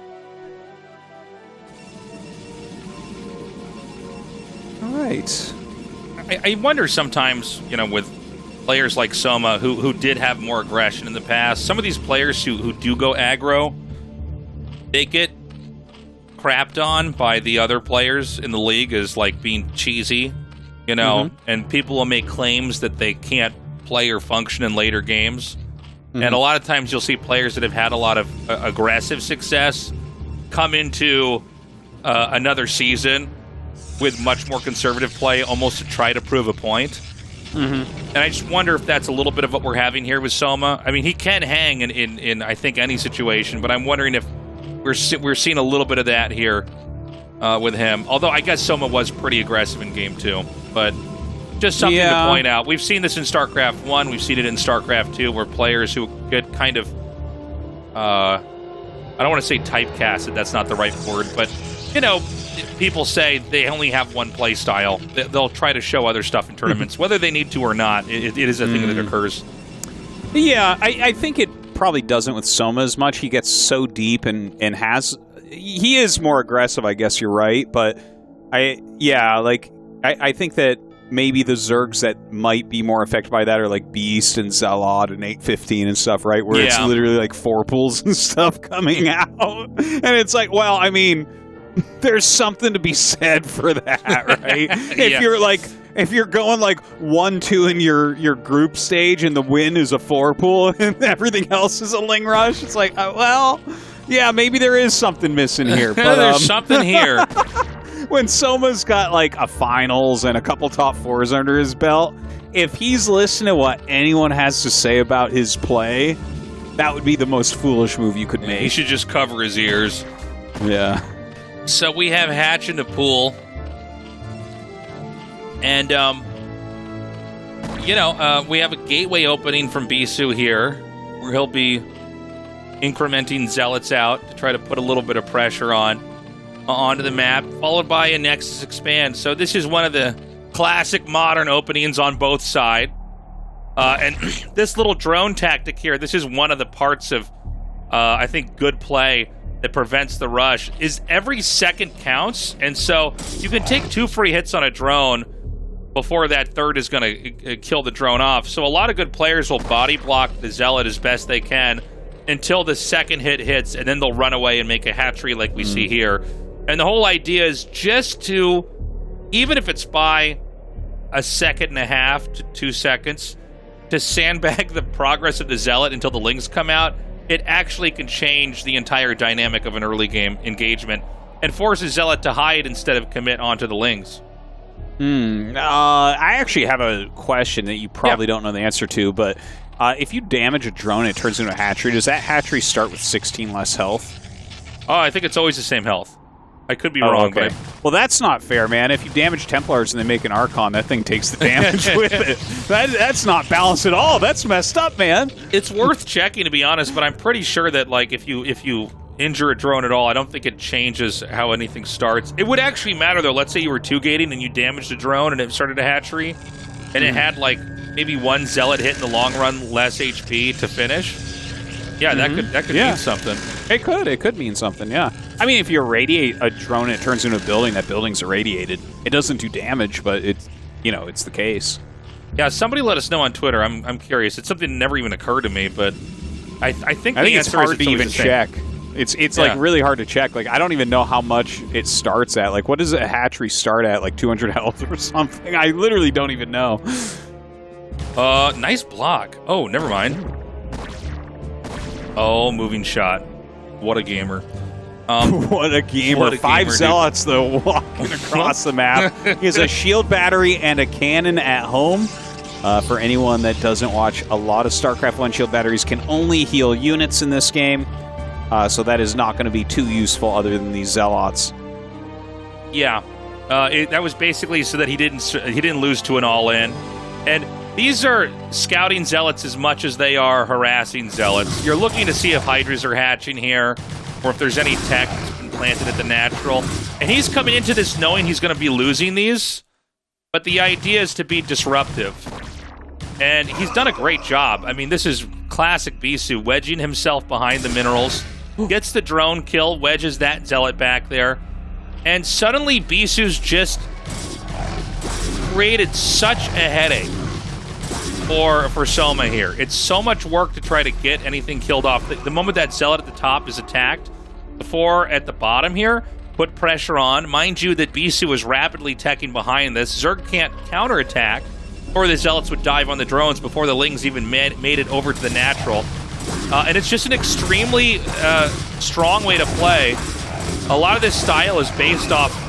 All right. I wonder sometimes, with players like Soma who did have more aggression in the past, some of these players who do go aggro, they get crapped on by the other players in the league as like being cheesy, and people will make claims that they can't play or function in later games. And a lot of times you'll see players that have had a lot of aggressive success come into another season with much more conservative play, almost to try to prove a point. And I just wonder if that's a little bit of what we're having here with Soma. I mean, he can hang in I think, any situation, but I'm wondering if we're seeing a little bit of that here with him. Although I guess Soma was pretty aggressive in Game 2, but just something to point out. We've seen this in StarCraft 1. We've seen it in StarCraft 2, where players who get kind of, I don't want to say typecasted, that's not the right word, but, people say they only have one play style. They'll try to show other stuff in tournaments, whether they need to or not. It is a thing that occurs. Yeah, I think it probably doesn't with Soma as much. He gets so deep and he is more aggressive, I guess you're right, but I think that maybe the Zergs that might be more affected by that are like Beast and Zealot and 815 and stuff, right? Where it's literally like 4 pools and stuff coming out. And it's like, well, I mean, there's something to be said for that, right? If you're going like 1-2 in your group stage and the win is a 4 pool and everything else is a Ling Rush, it's like, well, yeah, maybe there is something missing here. But there's something here. When Soma's got like a finals and a couple top 4s under his belt, if he's listening to what anyone has to say about his play, that would be the most foolish move you could make. He should just cover his ears. Yeah. So we have Hatch in the pool. And, we have a gateway opening from Bisu here, where he'll be incrementing Zealots out to try to put a little bit of pressure onto the map, followed by a Nexus Expand. So this is one of the classic modern openings on both sides. And this little drone tactic here, this is one of the parts of, I think, good play that prevents the rush, is every second counts. And so you can take 2 free hits on a drone before that third is going to kill the drone off. So a lot of good players will body block the Zealot as best they can until the second hit hits, and then they'll run away and make a hatchery like we see here. And the whole idea is just to, even if it's by 1.5 seconds to 2 seconds, to sandbag the progress of the Zealot until the Lings come out. It actually can change the entire dynamic of an early game engagement and force a Zealot to hide instead of commit onto the Lings. I actually have a question that you probably don't know the answer to, but if you damage a drone and it turns into a hatchery, does that hatchery start with 16 less health? Oh, I think it's always the same health. I could be wrong, okay. Well, that's not fair, man. If you damage Templars and they make an Archon, that thing takes the damage with it. That's not balanced at all. That's messed up, man. It's worth checking, to be honest, but I'm pretty sure that like if you injure a drone at all, I don't think it changes how anything starts. It would actually matter, though. Let's say you were 2-gating and you damaged a drone and it started a hatchery, and it had like maybe 1 Zealot hit in the long run, less HP to finish. Yeah, that could mean something. It could mean something, yeah. I mean, if you irradiate a drone and it turns into a building, that building's irradiated. It doesn't do damage, but it's the case. Yeah, somebody let us know on Twitter. I'm curious. It's something that never even occurred to me, but I think the it's answer hard is to even check. It's like really hard to check. Like, I don't even know how much it starts at. Like, what does a hatchery start at? Like 200 health or something? I literally don't even know. Nice block. Oh, never mind. Oh, moving shot. What a gamer. What a gamer. What a 5 gamer, Zealots, though, walking across the map. He has a shield battery and a cannon at home. For anyone that doesn't watch, a lot of StarCraft 1 shield batteries can only heal units in this game. So that is not going to be too useful other than these Zealots. Yeah. That was basically so that he didn't lose to an all-in. And these are scouting Zealots as much as they are harassing Zealots. You're looking to see if Hydras are hatching here, or if there's any tech that's been planted at the natural. And he's coming into this knowing he's going to be losing these, but the idea is to be disruptive. And he's done a great job. I mean, this is classic Bisu, wedging himself behind the minerals, gets the drone kill, wedges that Zealot back there, and suddenly Bisu's just created such a headache for Soma here. It's so much work to try to get anything killed off. The moment that Zealot at the top is attacked, the 4 at the bottom here put pressure on. Mind you that Bisu is rapidly teching behind this. Zerg can't counterattack, or the Zealots would dive on the drones before the Lings even made it over to the natural. And it's just an extremely strong way to play. A lot of this style is based off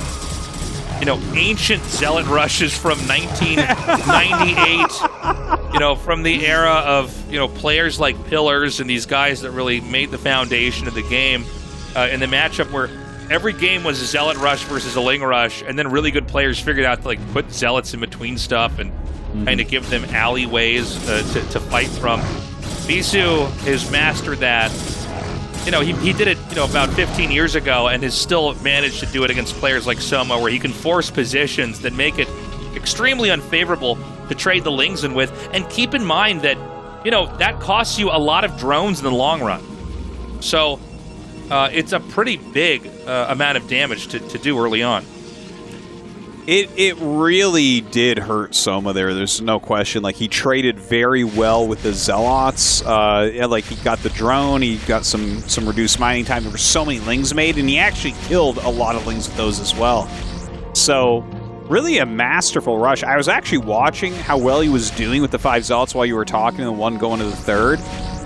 ancient Zealot rushes from 1998, from the era of, players like Pillars and these guys that really made the foundation of the game in the matchup where every game was a Zealot rush versus a Ling rush, and then really good players figured out to put Zealots in between stuff and kind of give them alleyways to fight from. Bisu has mastered that you know, he did it, you know, about 15 years ago and has still managed to do it against players like Soma, where he can force positions that make it extremely unfavorable to trade the Lings in with. And keep in mind that, you know, that costs you a lot of drones in the long run. So it's a pretty big amount of damage to do early on. It really did hurt Soma there. There's no question. Like, he traded very well with the Zealots. Like, he got the drone. He got some reduced mining time. There were so many Lings made, and he actually killed a lot of Lings with those as well. So, really a masterful rush. I was actually watching how well he was doing with the 5 Zealots while you were talking, and the one going to the 3rd.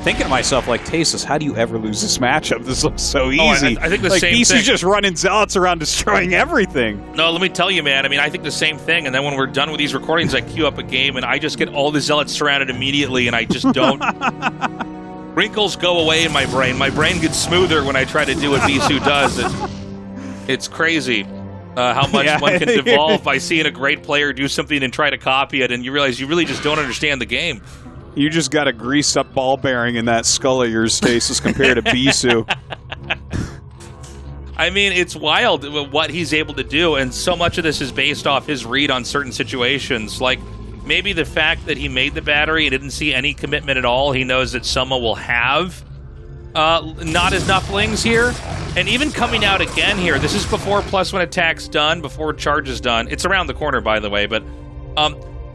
Thinking to myself, like, Tastosis, how do you ever lose this matchup? This looks so easy. I think the like, same Bisu's thing. just running Zealots around destroying everything. No, let me tell you, man. I mean, I think the same thing. And then when we're done with these recordings, I queue up a game, and I just get all the Zealots surrounded immediately, and I just don't... Wrinkles go away in my brain. My brain gets smoother when I try to do what Bisu does. It's crazy how much one can devolve by seeing a great player do something and try to copy it, and you realize you really just don't understand the game. You just got a greased up ball bearing in that skull of yours, Stasis, compared to Bisu. I mean, it's wild what he's able to do, and so much of this is based off his read on certain situations. Like, maybe the fact that he made the battery and didn't see any commitment at all. He knows that Soma will have not enough Lings here. And even coming out again here, this is before +1 attack's done, before charge is done. It's around the corner, by the way, but...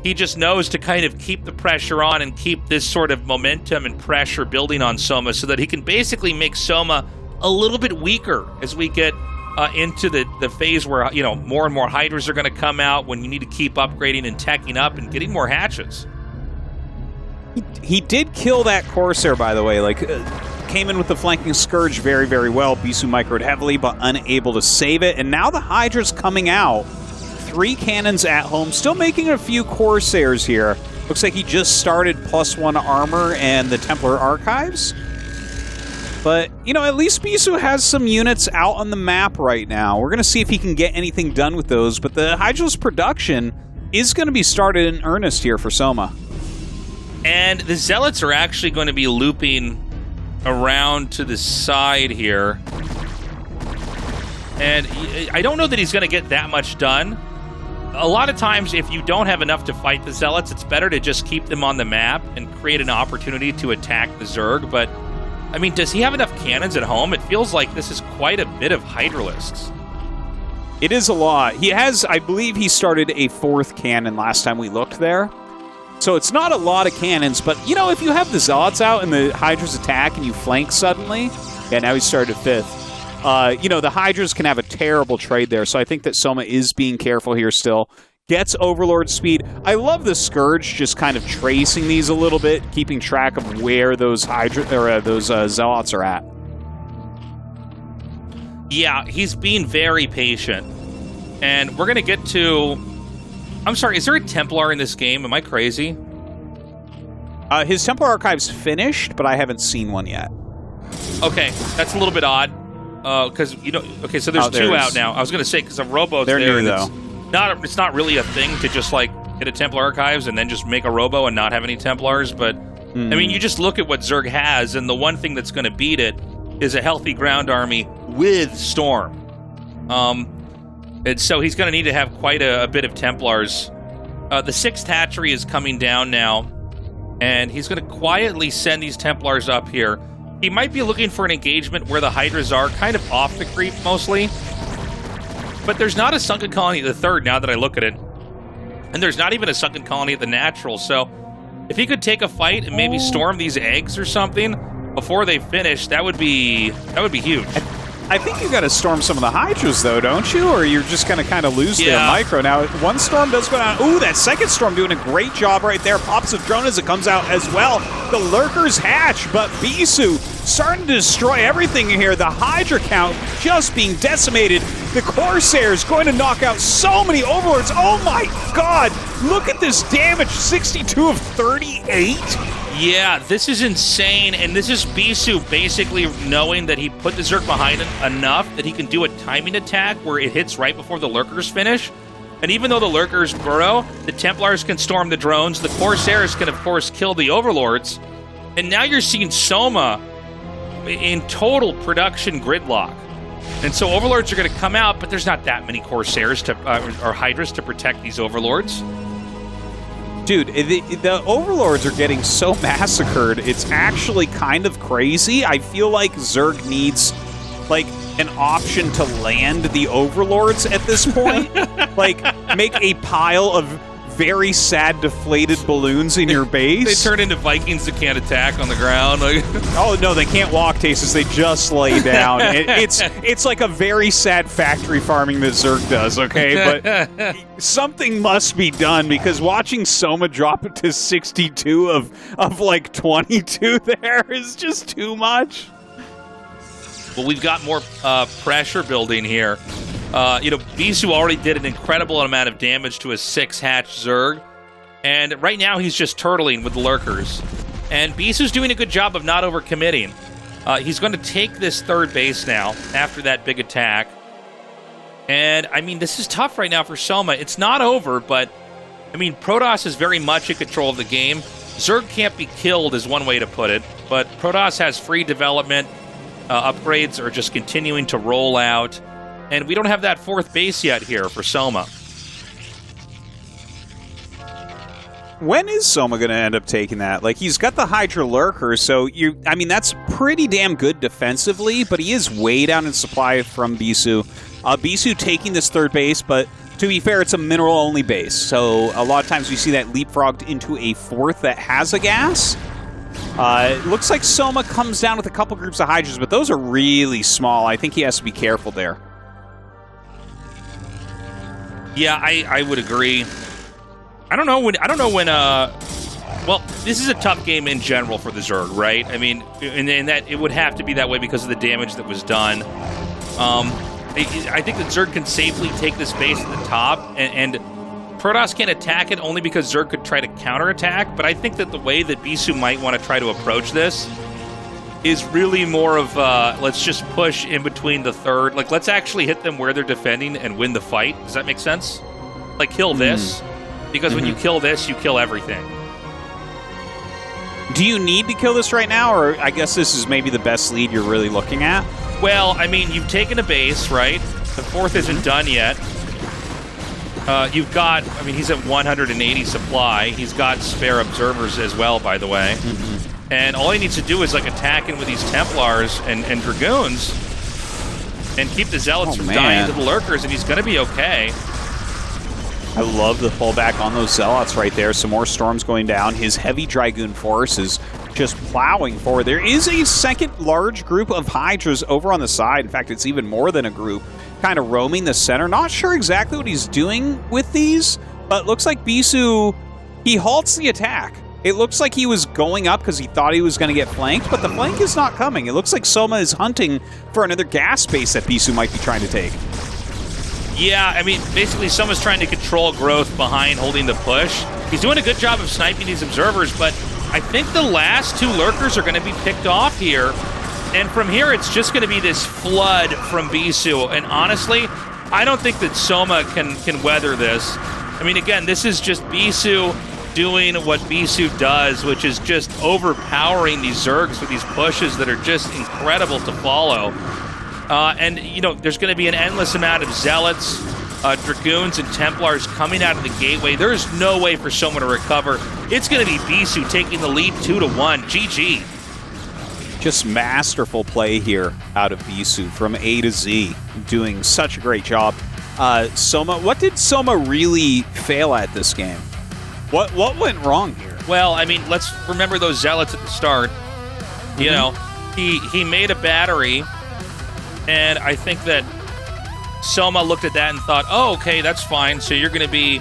he just knows to kind of keep the pressure on and keep this sort of momentum and pressure building on Soma so that he can basically make Soma a little bit weaker as we get into the phase where, you know, more and more Hydras are going to come out, when you need to keep upgrading and teching up and getting more hatches. He did kill that Corsair, by the way. Like, came in with the flanking Scourge very, very well. Bisu microed heavily, but unable to save it. And now the Hydra's coming out. 3 cannons at home, still making a few Corsairs here. Looks like he just started +1 armor and the Templar Archives. But, you know, at least Bisu has some units out on the map right now. We're going to see if he can get anything done with those, but the Hydra's production is going to be started in earnest here for Soma. And the Zealots are actually going to be looping around to the side here. And I don't know that he's going to get that much done. A lot of times, if you don't have enough to fight the Zealots, it's better to just keep them on the map and create an opportunity to attack the Zerg. But, I mean, does he have enough cannons at home? It feels like this is quite a bit of Hydralisks. It is a lot. He has, I believe he started a 4th cannon last time we looked there. So it's not a lot of cannons, but, you know, if you have the Zealots out and the Hydras attack and you flank suddenly... Yeah, now he started 5th. You know, the Hydras can have a terrible trade there, so I think that Soma is being careful here still. Gets Overlord speed. I love the Scourge just kind of tracing these a little bit, keeping track of where those Zealots are at. Yeah, he's being very patient. And we're going to get to... I'm sorry, is there a Templar in this game? Am I crazy? His Templar Archive's finished, but I haven't seen one yet. Okay, that's a little bit odd. Because, you know, okay, so there's 2 out now. I was going to say, because a Robo's They're there. new, though. It's not really a thing to just, like, get a Templar Archives and then just make a Robo and not have any Templars. But, I mean, you just look at what Zerg has, and the one thing that's going to beat it is a healthy ground army with Storm. And so he's going to need to have quite a bit of Templars. The 6th hatchery is coming down now, and he's going to quietly send these Templars up here. He might be looking for an engagement where the Hydras are kind of off the creep, mostly. But there's not a sunken colony at the 3rd, now that I look at it. And there's not even a sunken colony at the natural, so... if he could take a fight and maybe storm these eggs or something before they finish, that would be huge. I think you got to storm some of the Hydras, though, don't you? Or you're just going to kind of lose their micro. Now, one storm does go down. Ooh, that 2nd storm doing a great job right there. Pops a drone as it comes out as well. The Lurkers hatch, but Bisu starting to destroy everything here. The Hydra count just being decimated. The Corsairs going to knock out so many Overlords. Oh my god! Look at this damage, 62 of 38. Yeah, this is insane, and this is Bisu basically knowing that he put the Zerg behind him enough that he can do a timing attack where it hits right before the Lurkers finish. And even though the Lurkers burrow, the Templars can storm the drones, the Corsairs can, of course, kill the Overlords. And now you're seeing Soma in total production gridlock. And so Overlords are going to come out, but there's not that many Corsairs or Hydras to protect these Overlords. Dude, the Overlords are getting so massacred, it's actually kind of crazy. I feel like Zerg needs, like, an option to land the Overlords at this point. Like, make a pile of very sad deflated balloons in your base. They turn into Vikings that can't attack on the ground. Oh, no, they can't walk, Tastosis. They just lay down. It's like a very sad factory farming that Zerg does, okay? But something must be done, because watching Soma drop it to 62 of like 22 there is just too much. Well, we've got more pressure building here. Bisu already did an incredible amount of damage to a 6-hatch Zerg, and right now he's just turtling with the lurkers. And Bisu's doing a good job of not overcommitting. He's going to take this third base now after that big attack. And, I mean, this is tough right now for Soma. It's not over, but, I mean, Protoss is very much in control of the game. Zerg can't be killed is one way to put it, but Protoss has free development. Upgrades are just continuing to roll out. And we don't have that fourth base yet here for Soma. When is Soma going to end up taking that? Like, he's got the Hydra Lurker, so I mean, that's pretty damn good defensively, but he is way down in supply from Bisu. Bisu taking this third base, but to be fair, it's a mineral-only base, so a lot of times we see that leapfrogged into a fourth that has a gas. It looks like Soma comes down with a couple groups of Hydras, but those are really small. I think he has to be careful there. Yeah, I would agree. I don't know when. Well, this is a tough game in general for the Zerg, right? I mean, and that it would have to be that way because of the damage that was done. I think that Zerg can safely take this base at the top, and Protoss can't attack it only because Zerg could try to counterattack. But I think that the way that Bisu might want to try to approach this is really more of let's just push in between the third. Like, let's actually hit them where they're defending and win the fight. Does that make sense? Like, kill this. Because when you kill this, you kill everything. Do you need to kill this right now, or I guess this is maybe the best lead you're really looking at? Well, I mean, you've taken a base, right? The fourth isn't done yet. You've got, I mean, he's at 180 supply. He's got spare observers as well, by the way. And all he needs to do is, like, attack in with these Templars and Dragoons and keep the Zealots from dying to the Lurkers, and he's going to be okay. I love the pullback on those Zealots right there. Some more storms going down. His heavy Dragoon force is just plowing forward. There is a second large group of Hydras over on the side. In fact, it's even more than a group, kind of roaming the center. Not sure exactly what he's doing with these, but looks like Bisu, he halts the attack. It looks like he was going up because he thought he was going to get flanked, but the flank is not coming. It looks like Soma is hunting for another gas base that Bisu might be trying to take. Yeah, I mean, basically Soma's trying to control growth behind holding the push. He's doing a good job of sniping these observers, but I think the last two Lurkers are going to be picked off here. And from here, it's just going to be this flood from Bisu. And honestly, I don't think that Soma can weather this. I mean, again, this is just Bisu doing what Bisu does, which is just overpowering these Zergs with these pushes that are just incredible to follow. And, you know, there's going to be an endless amount of Zealots, Dragoons, and Templars coming out of the gateway. There's no way for Soma to recover. It's going to be Bisu taking the lead 2-1. GG. Just masterful play here out of Bisu from A to Z, doing such a great job. Soma, what did Soma really fail at this game? What went wrong here? Well, I mean, let's remember those Zealots at the start. You know, he made a battery. And I think that Soma looked at that and thought, oh, okay, that's fine. So you're going to be,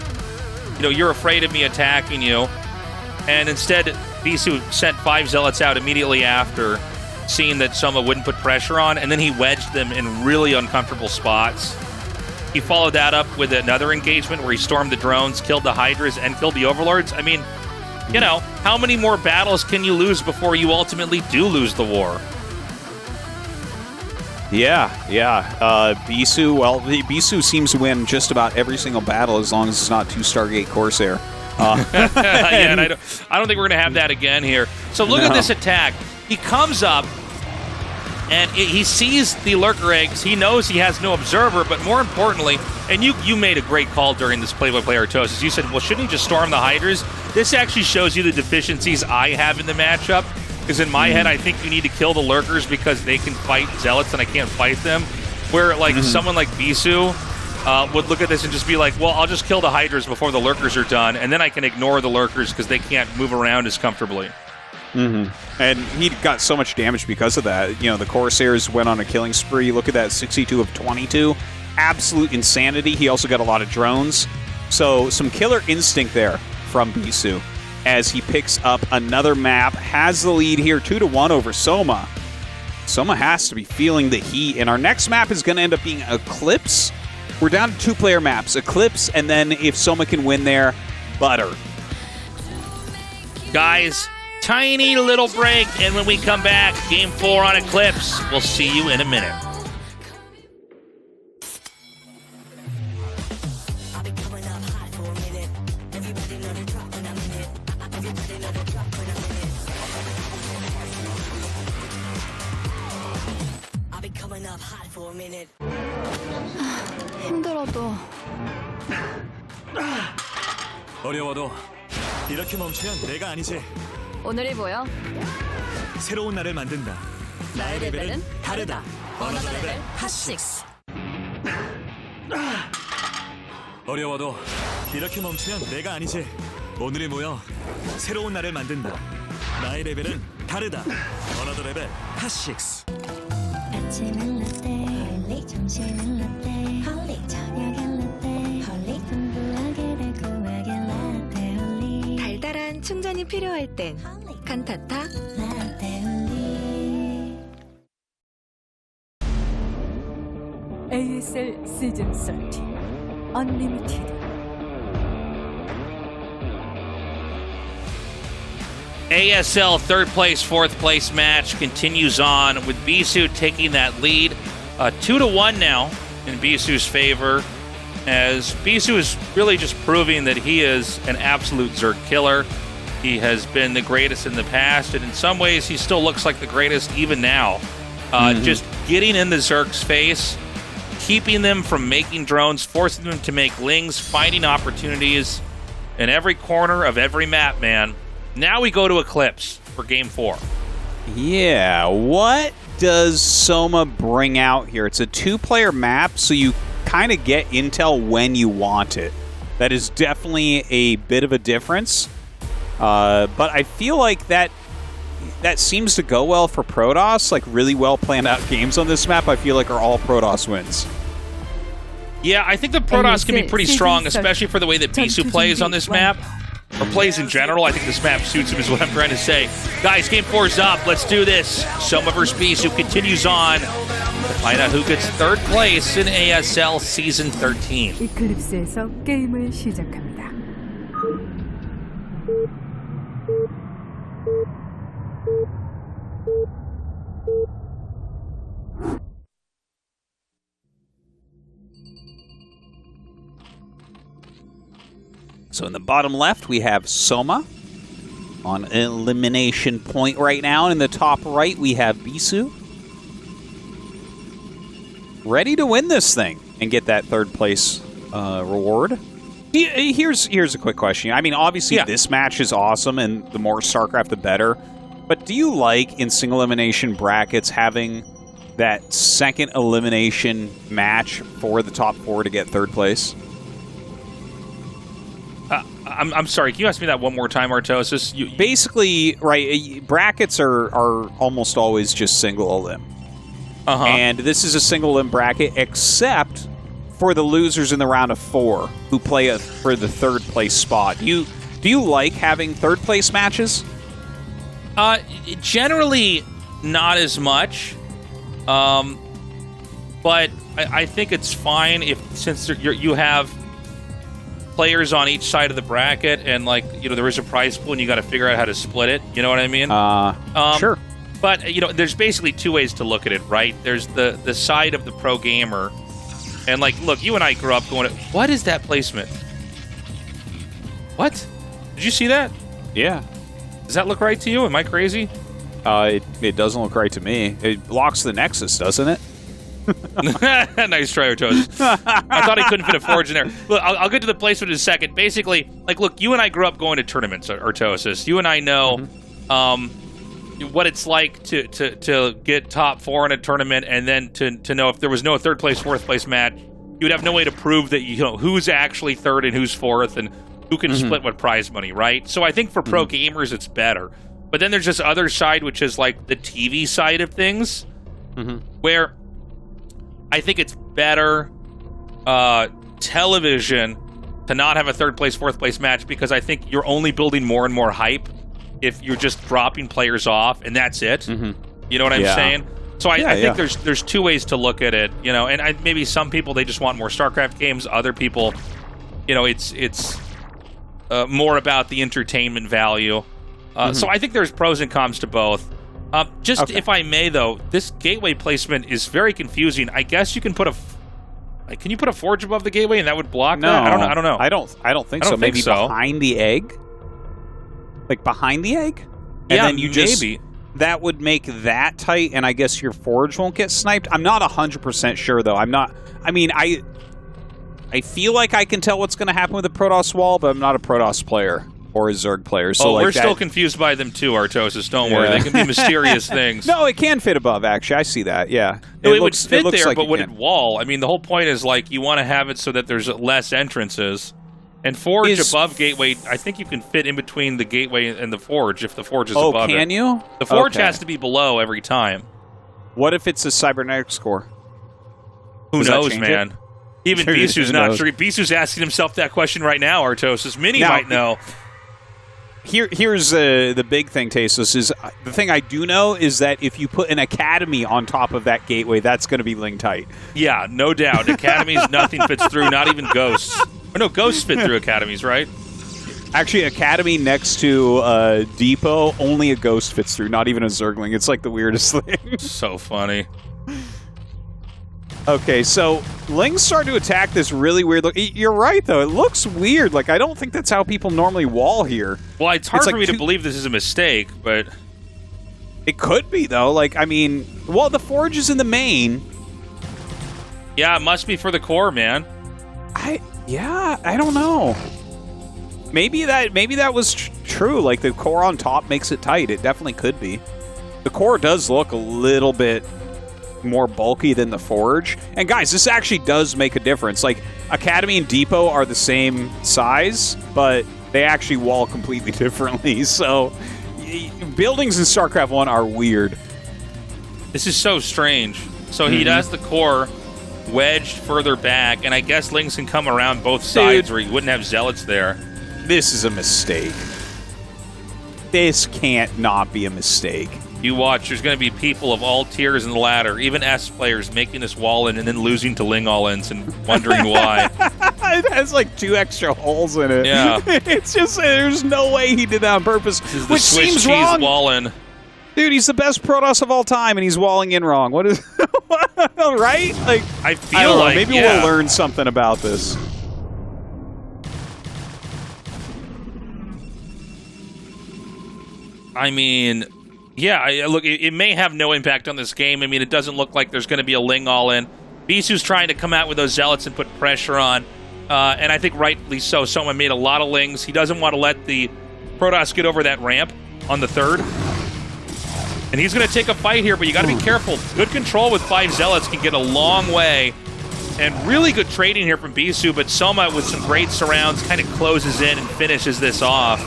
you know, you're afraid of me attacking you. And instead, Bisu sent 5 Zealots out immediately after, seeing that Soma wouldn't put pressure on. And then he wedged them in really uncomfortable spots. He followed that up with another engagement where he stormed the drones, killed the Hydras, and killed the Overlords. I mean, you know, how many more battles can you lose before you ultimately do lose the war? Yeah. Bisu, well, Bisu seems to win just about every single battle as long as it's not 2 Stargate Corsair. Yeah, and I don't think we're going to have that again here. So look at this attack. He comes up, And he sees the lurker eggs. He knows he has no observer, but more importantly, and you made a great call during this play-by-play, Artosis. You said, well, shouldn't he just storm the hydras? This actually shows you the deficiencies I have in the matchup, because in my head, I think you need to kill the lurkers because they can fight zealots and I can't fight them. Where, like, someone like Bisu would look at this and just be like, well, I'll just kill the hydras before the lurkers are done, and then I can ignore the lurkers because they can't move around as comfortably. And he got so much damage because of that. You know, the Corsairs went on a killing spree. Look at that, 62 of 22. Absolute insanity. He also got a lot of drones. So some killer instinct there from Bisu as he picks up another map. Has the lead here, 2-1 over Soma. Soma has to be feeling the heat. And our next map is going to end up being Eclipse. We're down to 2-player maps. Eclipse, and then if Soma can win there, Butter. Guys, tiny little break, and when we come back, Game 4 on Eclipse. We'll see you in a minute. 힘들어도 어려워도 이렇게 멈추면 내가 아니지. 오늘이 보여? 새로운 나를 만든다. 나의 레벨은 다르다. 어너더 레벨 핫6. 어려워도 이렇게 멈추면 내가 아니지. 오늘이 모여 새로운 나를 만든다. 나의 레벨은 다르다. 어너더 레벨 핫6. 아침은 라떼 홀리 점심은 라떼 홀리 저녁엔 라떼 홀리 풍부하게 달콤하게 라떼 홀리 달달한 충전이 필요할 땐 칸타타. 라떼 홀리 ASL 시즌 13 Unlimited. ASL third place, fourth place match continues on with Bisu taking that lead. 2-1 now in Bisu's favor, as Bisu is really just proving that he is an absolute Zerg killer. He has been the greatest in the past, and in some ways he still looks like the greatest even now. Just getting in the Zerg's face, keeping them from making drones, forcing them to make lings, finding opportunities in every corner of every map, man. Now we go to Eclipse for Game 4. Yeah, what does Soma bring out here? It's a 2-player map, so you kind of get intel when you want it. That is definitely a bit of a difference. But I feel like that seems to go well for Protoss. Like, really well planned out games on this map, I feel like, are all Protoss wins. Yeah, I think the Protoss can be pretty strong, especially for the way that Bisu plays on this map. Or plays in general. I think this map suits him, is what I'm trying to say. Guys, Game 4's up. Let's do this. Soma vs. Bisu continues on to find out who gets third place in ASL Season 13. 이클립스에서 게임을 시작합니다. So in the bottom left, we have Soma on elimination point right now. In the top right, we have Bisu. Ready to win this thing and get that third place reward. Here's a quick question. I mean, obviously this match is awesome, and the more StarCraft, the better. But do you like, in single elimination brackets, having that second elimination match for the top 4 to get third place? I'm sorry, can you ask me that one more time, Artosis? Basically, right, brackets are almost always just single elim. And this is a single elim bracket, except for the losers in the round of 4 who play for the third place spot. Do you like having third place matches? Generally, not as much. But I think it's fine since you have players on each side of the bracket, and there is a prize pool, and you got to figure out how to split it. You know what I mean? Sure. But there's basically 2 ways to look at it, right? There's the side of the pro gamer, and look, you and I grew up going, "What is that placement? What? Did you see that? Yeah. Does that look right to you? Am I crazy?" It doesn't look right to me. It blocks the Nexus, doesn't it? Nice try, Artosis. I thought he couldn't fit a Forge in there. Look, I'll get to the placement in a second. Basically, like, look, you and I grew up going to tournaments, Artosis. You and I know what it's like to get top 4 in a tournament, and then to know if there was no third place, fourth place match, you would have no way to prove that you know who's actually third and who's fourth, and who can split what prize money, right? So I think for pro gamers, it's better. But then there's this other side, which is like the TV side of things, where I think it's better television to not have a third place, fourth place match, because I think you're only building more and more hype if you're just dropping players off and that's it. You know what I'm saying? So I think there's two ways to look at it, you know, and maybe some people, they just want more StarCraft games. Other people, you know, it's more about the entertainment value. So I think there's pros and cons to both. If I may, though, this gateway placement is very confusing. I guess you can put can you put a Forge above the gateway and that would block that? I don't know. I don't think so. Maybe behind the egg? Like behind the egg? And then you just, maybe. That would make that tight, and I guess your Forge won't get sniped. I'm not 100% sure, though. I feel like I can tell what's going to happen with the Protoss wall, but I'm not a Protoss player or a Zerg player. So we're still confused by them too, Artosis. Don't worry. They can be mysterious things. No, it can fit above, actually. I see that, yeah. No, it would fit there, like, but would it wall? I mean, the whole point is, like, you want to have it so that there's less entrances. And Forge above Gateway, I think you can fit in between the Gateway and the Forge if the Forge is above it. Oh, can you? The Forge has to be below every time. What if it's a cybernetics core? Who knows, man? Even Bisu's not sure. Bisu's asking himself that question right now, Artosis. Mini might know. Here's the big thing, Tastosis, is the thing I do know is that if you put an Academy on top of that gateway, that's going to be ling tight. Yeah, no doubt. Academies, nothing fits through, not even Ghosts. Or no, Ghosts fit through Academies, right? Actually, Academy next to Depot, only a Ghost fits through, not even a Zergling. It's like the weirdest thing. So funny. Okay, so Ling's starting to attack this really weird look. You're right, though. It looks weird. Like, I don't think that's how people normally wall here. Well, it's hard for me to believe this is a mistake, but... It could be, though. Like, I mean... Well, the Forge is in the main. Yeah, it must be for the core, man. I don't know. Maybe that was true. Like, the core on top makes it tight. It definitely could be. The core does look a little bit more bulky than the Forge. And guys, this actually does make a difference. Like, Academy and Depot are the same size, but they actually wall completely differently. So buildings in StarCraft 1 are weird. This is so strange. So he does the core wedged further back, and I guess Lings can come around both sides where you wouldn't have Zealots there. This is a mistake. This can't not be a mistake. You watch, there's going to be people of all tiers in the ladder, even S players, making this wall in and then losing to Ling all-ins and wondering why. It has like 2 extra holes in it. Yeah. It's just, there's no way he did that on purpose. This is the which Swiss seems cheese wrong. wall-in. Dude, he's the best Protoss of all time, and he's walling in wrong. What is... right? Like, I feel like, maybe we'll learn something about this. I mean... Yeah, look, it may have no impact on this game. I mean, it doesn't look like there's going to be a Ling all-in. Bisu's trying to come out with those Zealots and put pressure on, and I think rightly so. Soma made a lot of Lings. He doesn't want to let the Protoss get over that ramp on the third. And he's going to take a fight here, but you got to be careful. Good control with 5 Zealots can get a long way. And really good trading here from Bisu, but Soma with some great surrounds kind of closes in and finishes this off.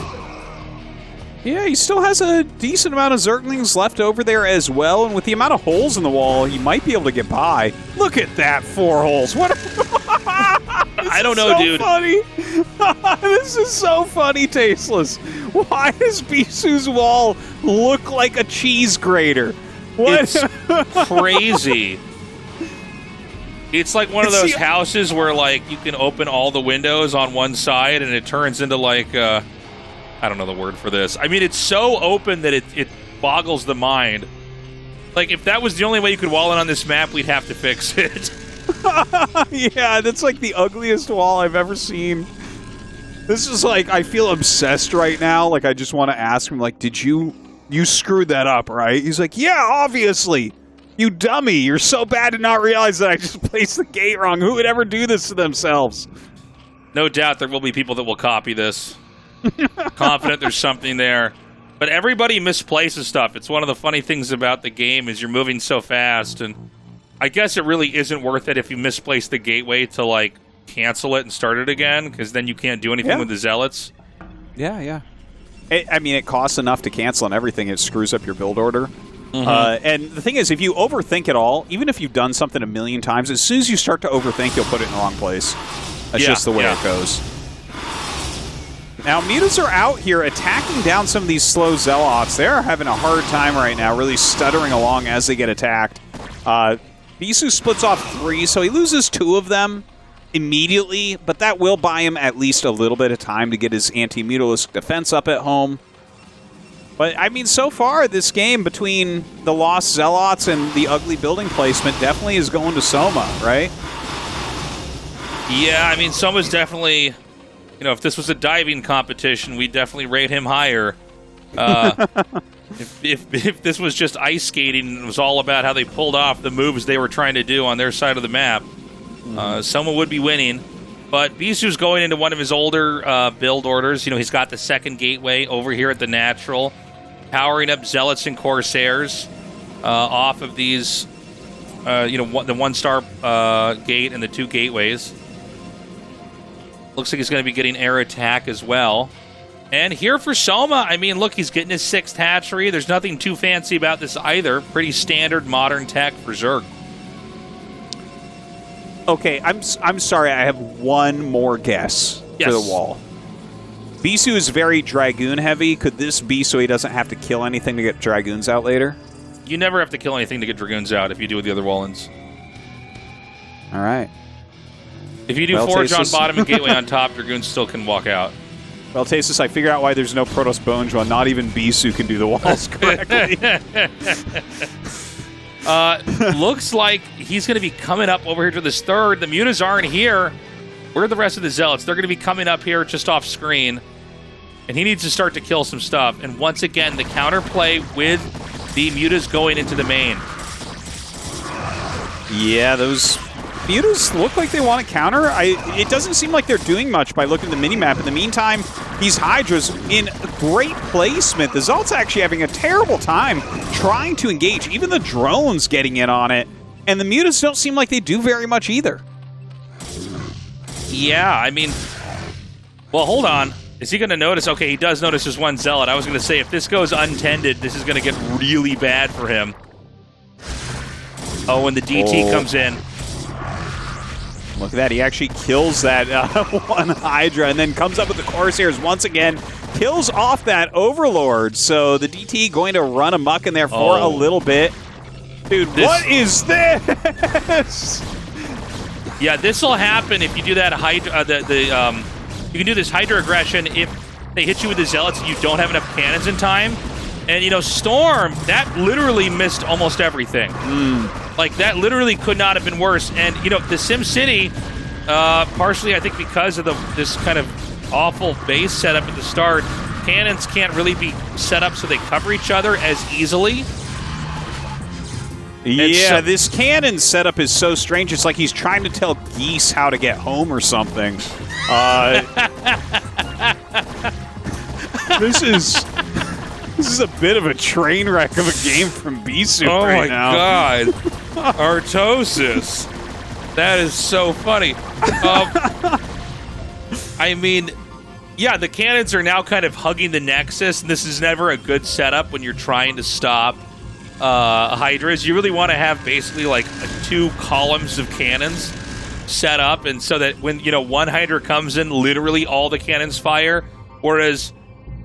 Yeah, he still has a decent amount of Zerglings left over there as well, and with the amount of holes in the wall, he might be able to get by. Look at that, 4 holes. What? I don't know, dude. Funny. This is so funny, Tasteless. Why does Bisu's wall look like a cheese grater? What? It's crazy. It's like one of those houses where, like, you can open all the windows on one side, and it turns into, like, I don't know the word for this. I mean, it's so open that it boggles the mind. Like, if that was the only way you could wall in on this map, we'd have to fix it. Yeah, that's like the ugliest wall I've ever seen. This is like, I feel obsessed right now. Like, I just want to ask him, like, did you you screwed that up, right? He's like, yeah, obviously. You dummy. You're so bad to not realize that I just placed the gate wrong. Who would ever do this to themselves? No doubt there will be people that will copy this. Confident there's something there. But everybody misplaces stuff. It's one of the funny things about the game is you're moving so fast, and I guess it really isn't worth it if you misplace the gateway to, like, cancel it and start it again, because then you can't do anything with the zealots. Yeah. I mean, it costs enough to cancel and everything. It screws up your build order. And the thing is, if you overthink it all, even if you've done something a million times, as soon as you start to overthink, you'll put it in the wrong place. That's just the way it goes. Now, mutas are out here attacking down some of these slow zealots. They're having a hard time right now, really stuttering along as they get attacked. Bisu splits off 3, so he loses 2 of them immediately, but that will buy him at least a little bit of time to get his anti-mutalisk defense up at home. But, I mean, so far, this game between the Lost Zealots and the ugly building placement definitely is going to Soma, right? Yeah, I mean, Soma's definitely, you know, if this was a diving competition, we'd definitely rate him higher. If this was just ice skating and it was all about how they pulled off the moves they were trying to do on their side of the map, Soma would be winning. But Bisu's going into one of his older build orders. You know, he's got the second gateway over here at the natural, powering up Zealots and Corsairs off of these, you know, the 1-star gate and the 2 gateways. Looks like he's going to be getting air attack as well. And here for Soma, I mean, look, he's getting his 6th hatchery. There's nothing too fancy about this either. Pretty standard modern tech for Zerg. Okay, I'm sorry, I have one more guess for the wall. Bisu is very Dragoon heavy. Could this be so he doesn't have to kill anything to get Dragoons out later? You never have to kill anything to get Dragoons out if you do with the other Wallens. All right. If you do Forge on bottom and Gateway on top, Dragoons still can walk out. Well, Tastosis, I figured out why there's no Protoss Bone Jaw. Not even Bisu can do the walls correctly. Looks like he's going to be coming up over here to this 3rd. The mutas aren't here. Where are the rest of the Zealots? They're going to be coming up here just off screen. And he needs to start to kill some stuff. And once again, the counterplay with the mutas going into the main. Yeah, those mutas look like they want to counter. It doesn't seem like they're doing much by looking at the minimap. In the meantime, these Hydras in great placement. The Zealots actually having a terrible time trying to engage. Even the drones getting in on it. And the mutas don't seem like they do very much either. Yeah, I mean, well, hold on. Is he going to notice? Okay, he does notice there's 1 Zealot. I was going to say, if this goes untended, this is going to get really bad for him. Oh, and the DT comes in. Look at that. He actually kills that 1 Hydra and then comes up with the Corsairs once again. Kills off that Overlord. So the DT going to run amok in there for a little bit. Dude, what is this? Yeah, this will happen if you do that Hydra. You can do this Hydra aggression if they hit you with the Zealots and you don't have enough cannons in time. And, you know, Storm, that literally missed almost everything. Like, that literally could not have been worse. And, you know, the SimCity, partially, I think, because of this kind of awful base setup at the start, cannons can't really be set up so they cover each other as easily. Yeah, this cannon setup is so strange. It's like he's trying to tell geese how to get home or something. This is a bit of a train wreck of a game from Bisu right now. Oh my god. Artosis. That is so funny. I mean, yeah, the cannons are now kind of hugging the Nexus, and this is never a good setup when you're trying to stop Hydras. You really want to have basically like 2 columns of cannons set up, and so that when, you know, 1 Hydra comes in, literally all the cannons fire, whereas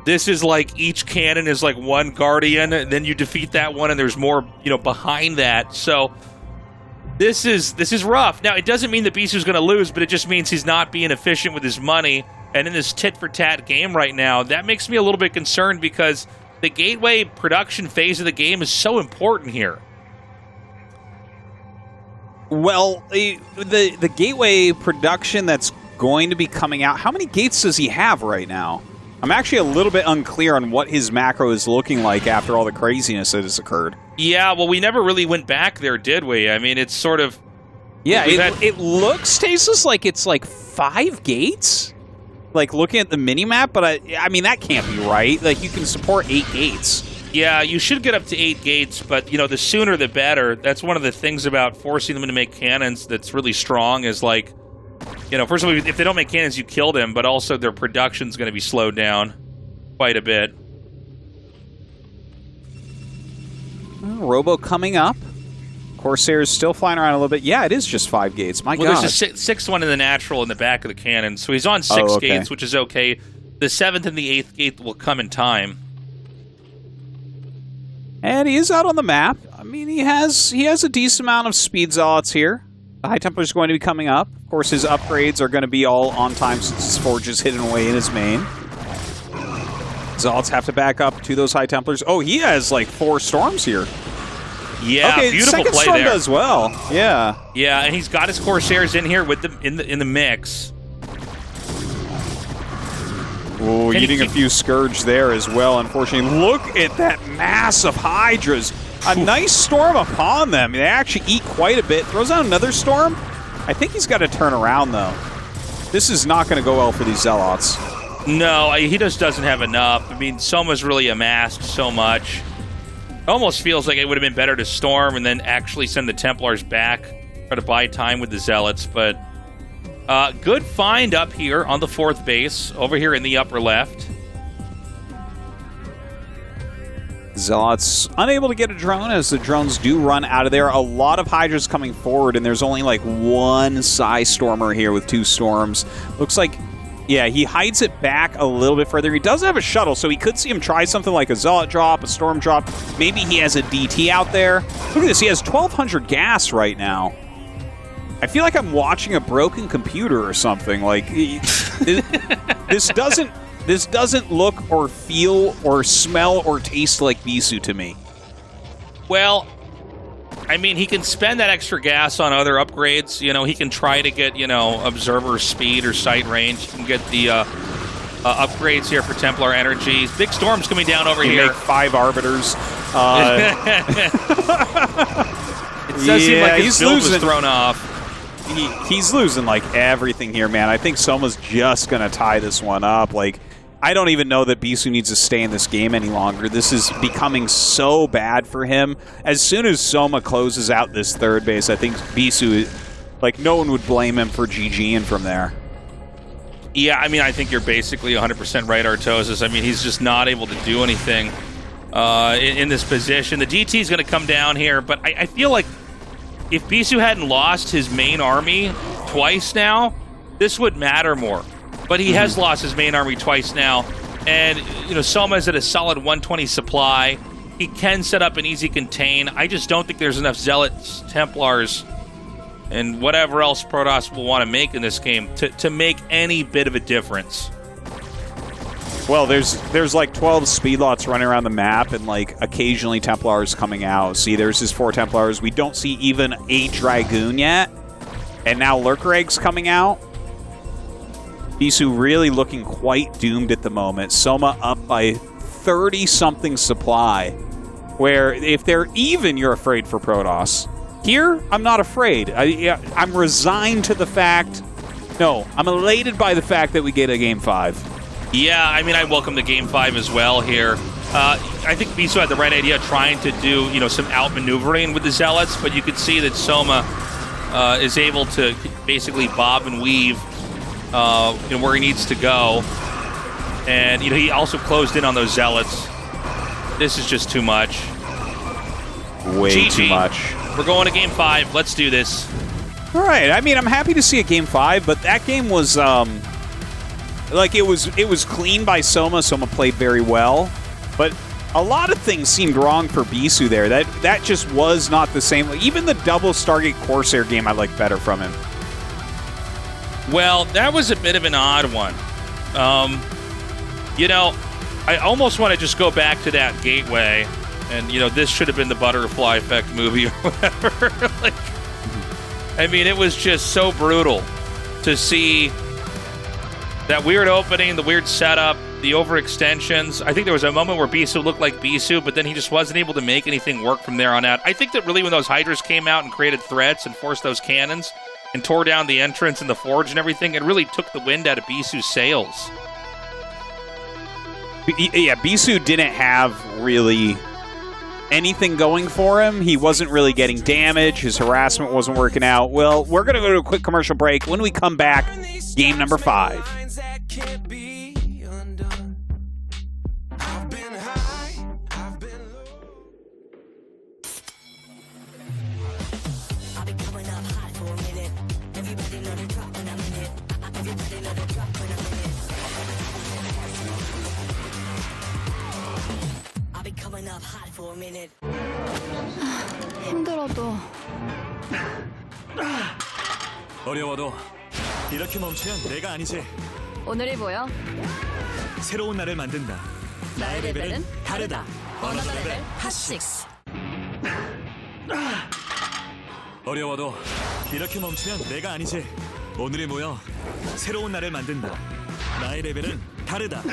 this is like each cannon is like 1 Guardian, and then you defeat that one, and there's more, you know, behind that. So this is rough. Now, it doesn't mean that Bisu's going to lose, but it just means he's not being efficient with his money. And in this tit-for-tat game right now, that makes me a little bit concerned because the gateway production phase of the game is so important here. Well, the gateway production that's going to be coming out, how many gates does he have right now? I'm actually a little bit unclear on what his macro is looking like after all the craziness that has occurred. Yeah, well, we never really went back there, did we? I mean, it's sort of... Yeah, it looks, Tastosis, like it's like 5 gates? Like, looking at the mini-map, but I mean, that can't be right. Like, you can support 8 gates. Yeah, you should get up to 8 gates, but, you know, the sooner the better. That's one of the things about forcing them to make cannons that's really strong is, like, you know, first of all, if they don't make cannons, you kill them, but also their production's going to be slowed down quite a bit. Robo coming up. Corsair's still flying around a little bit. Yeah, it is just 5 gates. My God. There's a 6th one in the natural in the back of the cannon, so he's on 6 gates, which is okay. The 7th and the 8th gate will come in time. And he is out on the map. I mean, he has a decent amount of speed zealots here. The High Templar is going to be coming up. Of course, his upgrades are going to be all on time since his forge is hidden away in his main. Zealots have to back up to those High Templars. Oh, he has like 4 storms here. Yeah, okay, beautiful second play storm there. does well. Yeah. Yeah, and he's got his Corsairs in here with them in the mix. Oh, eating a few Scourge there as well, unfortunately. Look at that mass of Hydras. A nice storm upon them. They actually eat quite a bit. Throws out another storm. I think he's got to turn around, though. This is not going to go well for these Zealots. No, he just doesn't have enough. I mean, Soma's really amassed so much. It almost feels like it would have been better to storm and then actually send the Templars back, try to buy time with the Zealots, but good find up here on the 4th base, over here in the upper left. Zealots unable to get a drone as the drones do run out of there. A lot of Hydras coming forward, and there's only like 1 Psy Stormer here with 2 storms. Looks like, yeah, he hides it back a little bit further. He does have a shuttle, so he could see him try something like a Zealot drop, a Storm drop. Maybe he has a DT out there. Look at this, he has 1,200 gas right now. I feel like I'm watching a broken computer or something. Like, this doesn't look or feel or smell or taste like Bisu to me. Well, I mean, he can spend that extra gas on other upgrades. You know, he can try to get, you know, Observer speed or sight range. He can get the upgrades here for Templar energy. Big storms coming down over here. Make 5 Arbiters. It does seem like his build was thrown off. He's losing, like, everything here, man. I think Soma's just going to tie this one up. Like, I don't even know that Bisu needs to stay in this game any longer. This is becoming so bad for him. As soon as Soma closes out this 3rd base, I think Bisu, like, no one would blame him for GGing from there. Yeah, I mean, I think you're basically 100% right, Artosis. I mean, he's just not able to do anything in this position. The DT is going to come down here, but I feel like if Bisu hadn't lost his main army twice now, this would matter more. But he has lost his main army twice now, and, you know, Soma's at a solid 120 supply. He can set up an easy contain. I just don't think there's enough Zealots, Templars, and whatever else Protoss will want to make in this game to make any bit of a difference. Well, there's like 12 speedlots running around the map, and like occasionally Templars coming out. See, there's his 4 Templars. We don't see even a Dragoon yet, and now Lurker Egg's coming out. Bisu really looking quite doomed at the moment. Soma up by 30-something supply, where if they're even, you're afraid for Protoss. Here, I'm not afraid. I'm resigned to the fact... No, I'm elated by the fact that we get a Game 5. Yeah, I mean, I welcome the Game 5 as well here. I think Bisu had the right idea trying to do, you know, some outmaneuvering with the Zealots, but you could see that Soma is able to basically bob and weave you know, where he needs to go. And, you know, he also closed in on those Zealots. This is just too much. Way too much. We're going to Game 5. Let's do this. All right. I mean, I'm happy to see a Game 5, but that game was... like, it was clean by Soma. Soma played very well, but a lot of things seemed wrong for Bisu there. That just was not the same. Even the double Stargate Corsair game I liked better from him. Well, that was a bit of an odd one. You know, I almost want to just go back to that Gateway, and, you know, this should have been the Butterfly Effect movie or whatever. Like, I mean, it was just so brutal to see that weird opening, the weird setup, the overextensions. I think there was a moment where Bisu looked like Bisu, but then he just wasn't able to make anything work from there on out. I think that really when those Hydras came out and created threats and forced those cannons and tore down the entrance and the forge and everything, it really took the wind out of Bisu's sails. Yeah, Bisu didn't have really anything going for him. He wasn't really getting damage. His harassment wasn't working out. Well, we're going to go to a quick commercial break. When we come back, game number 5. 힘들어도 어려워도 이렇게 멈추면 내가 아니지. 오늘이 보여. 새로운 나를 만든다. 나의 레벨은 다르다. 어나더 레벨 핫6. 어려워도 이렇게 멈추면 내가 아니지. 오늘이 모여 새로운 나를 만든다. 나의 레벨은 다르다.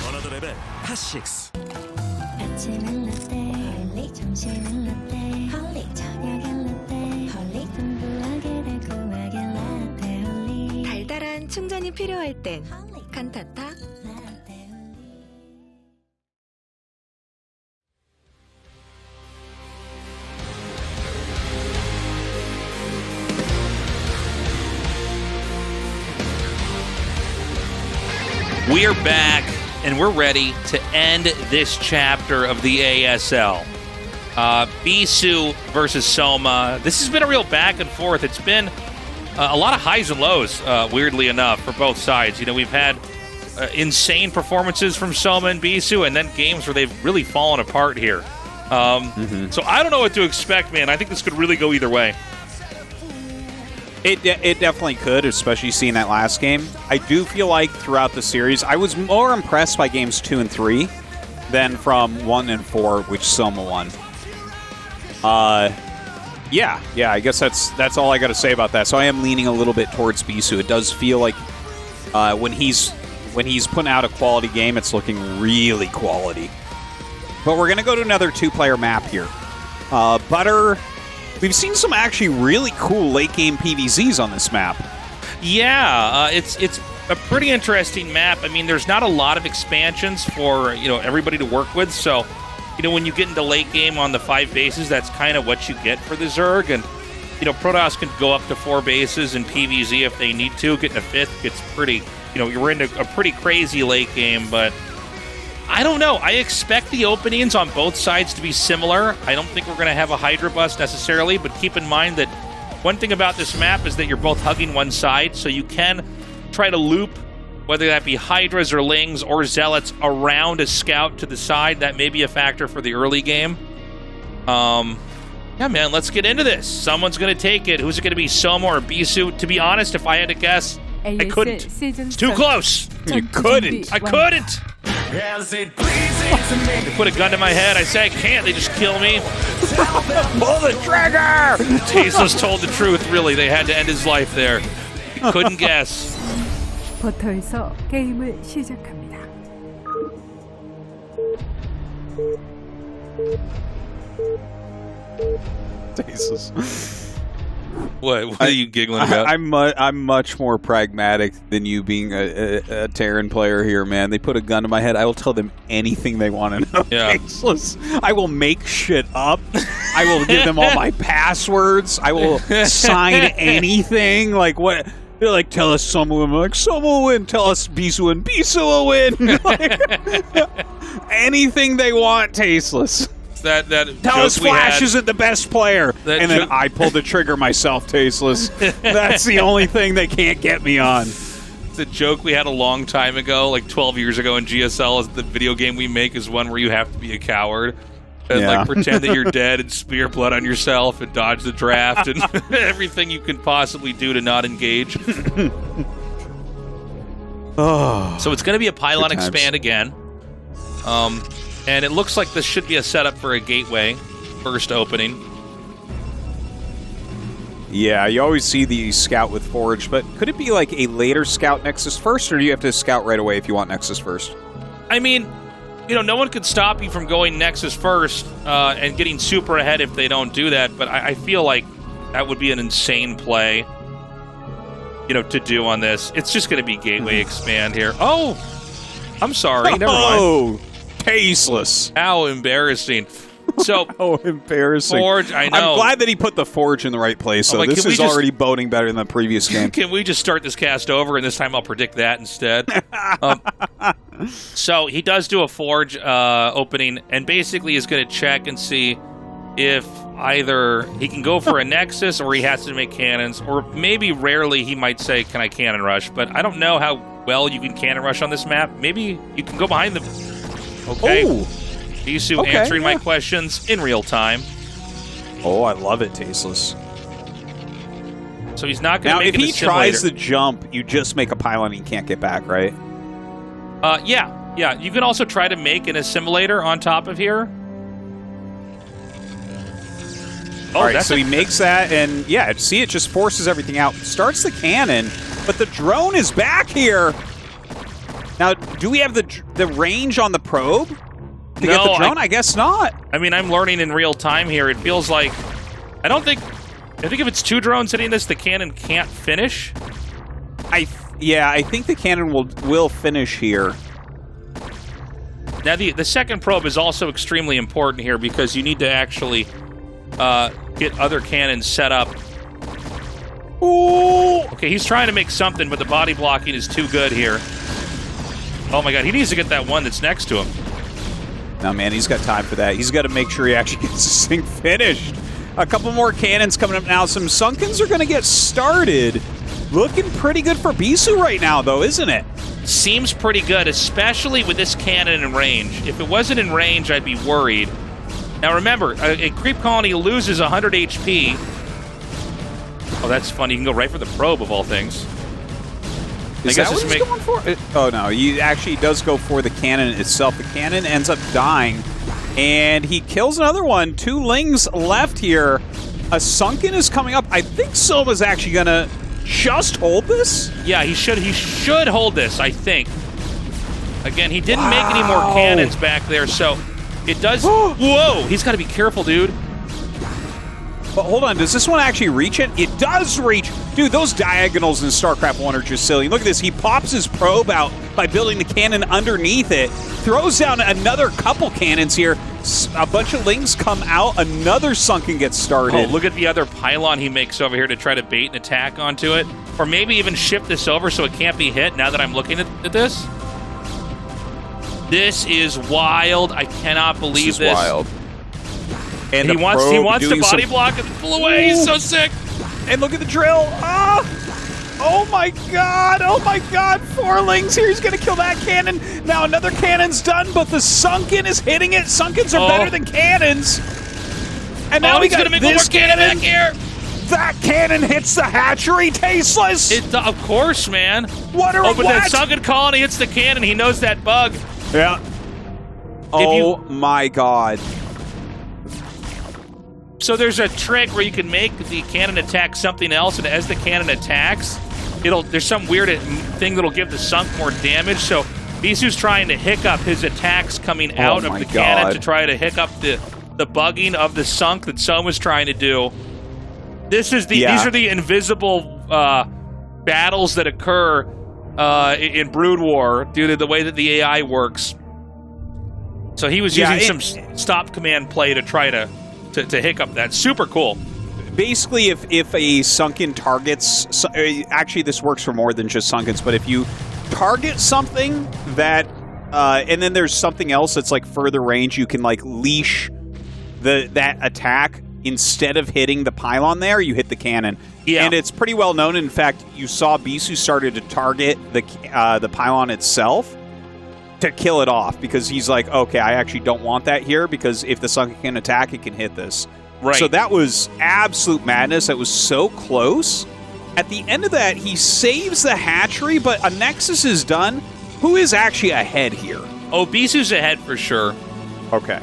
어나더 레벨 핫6. 아침은 라떼 홀리 점심은 라떼 홀리 저녁엔 라떼 홀리 풍부하게 달콤하게 라떼 홀리 달달한 충전이 필요할 땐 칸타타. 라떼 홀리 We are back, and we're ready to end this chapter of the ASL. Bisu versus Soma. This has been a real back and forth. It's been a lot of highs and lows, weirdly enough, for both sides. You know, we've had insane performances from Soma and Bisu, and then games where they've really fallen apart here. So I don't know what to expect, man. I think this could really go either way. It definitely could, especially seeing that last game. I do feel like throughout the series, I was more impressed by games 2 and 3 than from 1 and 4, which Soma won. Yeah, I guess that's all I got to say about that. So I am leaning a little bit towards Bisu. It does feel like when he's putting out a quality game, it's looking really quality. But we're gonna go to another 2-player map here. Butter. We've seen some actually really cool late-game PvZs on this map. Yeah, it's a pretty interesting map. I mean, there's not a lot of expansions for, everybody to work with, so, when you get into late game on the 5 bases, that's kind of what you get for the Zerg, and, Protoss can go up to 4 bases in PvZ if they need to. Getting a 5th gets pretty, you're into a pretty crazy late game, but I don't know. I expect the openings on both sides to be similar. I don't think we're going to have a Hydra bust necessarily, but keep in mind that one thing about this map is that you're both hugging one side, so you can try to loop, whether that be Hydras or Lings or Zealots, around a scout to the side. That may be a factor for the early game. Yeah, man, let's get into this. Someone's going to take it. Who's it going to be, Soma or Bisu? To be honest, if I had to guess, I couldn't. It's too close. You couldn't. I couldn't. As it pleases to me. They put a gun to my head. I say I can't. They just kill me. Pull the trigger! Tastosis told the truth, really. They had to end his life there. He couldn't guess. 버터에서 게임을 시작합니다. Jesus. What are you giggling about? I'm much more pragmatic than you being a Terran player here, man. They put a gun to my head. I will tell them anything they want to know. Yeah. Faceless. I will make shit up. I will give them all my passwords. I will sign anything. Like what? They're like, tell us Soma will win. I'm like, Soma will win. Tell us Bisu will win. Bisu will win. Like, anything they want, Tasteless. That Tell us Flash isn't the best player. That And then I pull the trigger myself, Tasteless. That's the only thing they can't get me on. The joke we had a long time ago, like 12 years ago in GSL, is the video game we make is one where you have to be a coward and like pretend that you're dead and spear blood on yourself and dodge the draft and everything you can possibly do to not engage. So it's going to be a pylon expand again. And it looks like this should be a setup for a gateway first opening. Yeah, you always see the scout with Forge, but could it be like a later scout Nexus first, or do you have to scout right away if you want Nexus first? I mean, no one could stop you from going Nexus first and getting super ahead if they don't do that, but I feel like that would be an insane play, to do on this. It's just going to be Gateway Expand here. Oh! I'm sorry, never mind. Oh! Tasteless. How embarrassing. So, oh, embarrassing. Forge, I know. I'm glad that he put the Forge in the right place, so this is already boding better than the previous game. Can we just start this cast over, and this time I'll predict that instead? So he does do a Forge opening, and basically is going to check and see if either he can go for a Nexus or he has to make cannons, or maybe rarely he might say, can I cannon rush? But I don't know how well you can cannon rush on this map. Maybe you can go behind them. Okay. Oh. Bisu answering my questions in real time. Oh, I love it, Tasteless. So he's not going to make if he tries the jump, you just make a pylon and he can't get back, right? Yeah. You can also try to make an assimilator on top of here. All right, so he makes that, and see, it just forces everything out. Starts the cannon, but the drone is back here. Now, do we have the range on the probe to get the drone? I guess not. I mean, I'm learning in real time here. It feels like I think if it's 2 drones hitting this, the cannon can't finish. I think the cannon will finish here. Now, the second probe is also extremely important here because you need to actually get other cannons set up. Ooh! Okay, he's trying to make something, but the body blocking is too good here. Oh my god, he needs to get that one that's next to him. No, man, he's got time for that. He's got to make sure he actually gets this thing finished. A couple more cannons coming up now. Some Sunkens are going to get started. Looking pretty good for Bisu right now, though, isn't it? Seems pretty good, especially with this cannon in range. If it wasn't in range, I'd be worried. Now remember, a creep colony loses 100 HP. Oh, that's funny. You can go right for the probe, of all things. Is that what he's going for? Oh, no. He actually does go for the cannon itself. The cannon ends up dying, and he kills another one. 2 Lings left here. A Sunken is coming up. I think Soma's actually going to just hold this? Yeah, he should hold this, I think. Again, he didn't make any more cannons back there, so it does... Whoa! He's got to be careful, dude. But hold on, does this one actually reach it? It does reach! Dude, those diagonals in StarCraft 1 are just silly. Look at this, he pops his probe out by building the cannon underneath it, throws down another couple cannons here, a bunch of Lings come out, another Sunken gets started. Oh, look at the other pylon he makes over here to try to bait an attack onto it. Or maybe even shift this over so it can't be hit now that I'm looking at this. This is wild. I cannot believe this. This is wild. And he wants to body block and pull away. He's so sick. And look at the drill. Oh my god. Oh my god. 4 Lings here. He's going to kill that cannon. Now another cannon's done, but the Sunken is hitting it. Sunkens are better than cannons. And now we got to make one more cannon back here. That cannon hits the hatchery. Tasteless. Of course, man. But that Sunken colony hits the cannon. He knows that bug. Yeah. Oh my god. So there's a trick where you can make the cannon attack something else, and as the cannon attacks, there's some weird thing that'll give the Sunk more damage. So Bisu's trying to hiccup his attacks coming out of the cannon to try to hiccup the bugging of the Sunk that Soma's trying to do. These are the invisible battles that occur in Brood War due to the way that the AI works. So he was using some stop command play to try to hiccup that. Super cool. Basically, if a Sunken targets... Actually, this works for more than just Sunkens, but if you target something that... and then there's something else that's like further range, you can like leash that attack. Instead of hitting the pylon there, you hit the cannon. Yeah. And it's pretty well known. In fact, you saw Bisu started to target the pylon itself to kill it off, because he's like, okay, I actually don't want that here, because if the Sunken can attack, it can hit this. Right. So that was absolute madness. That was so close. At the end of that, he saves the hatchery, but a Nexus is done. Who is actually ahead here? Oh, Bisu's ahead for sure. Okay.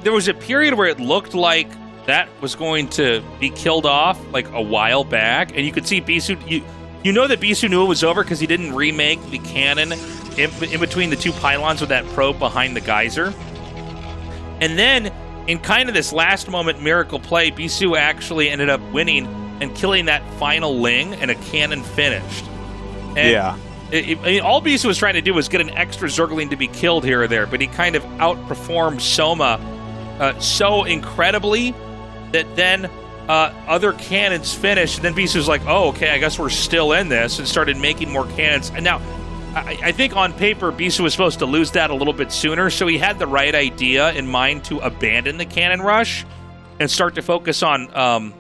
There was a period where it looked like that was going to be killed off like a while back, and you could see Bisu. You know that Bisu knew it was over because he didn't remake the cannon in between the two pylons with that probe behind the geyser. And then, in kind of this last moment miracle play, Bisu actually ended up winning and killing that final Ling, and a cannon finished. And Yeah. I mean, all Bisu was trying to do was get an extra Zergling to be killed here or there, but he kind of outperformed Soma so incredibly that then other cannons finished, and then Bisu's like, oh, okay, I guess we're still in this, and started making more cannons. And now, I think on paper, Bisu was supposed to lose that a little bit sooner, so he had the right idea in mind to abandon the cannon rush and start to focus on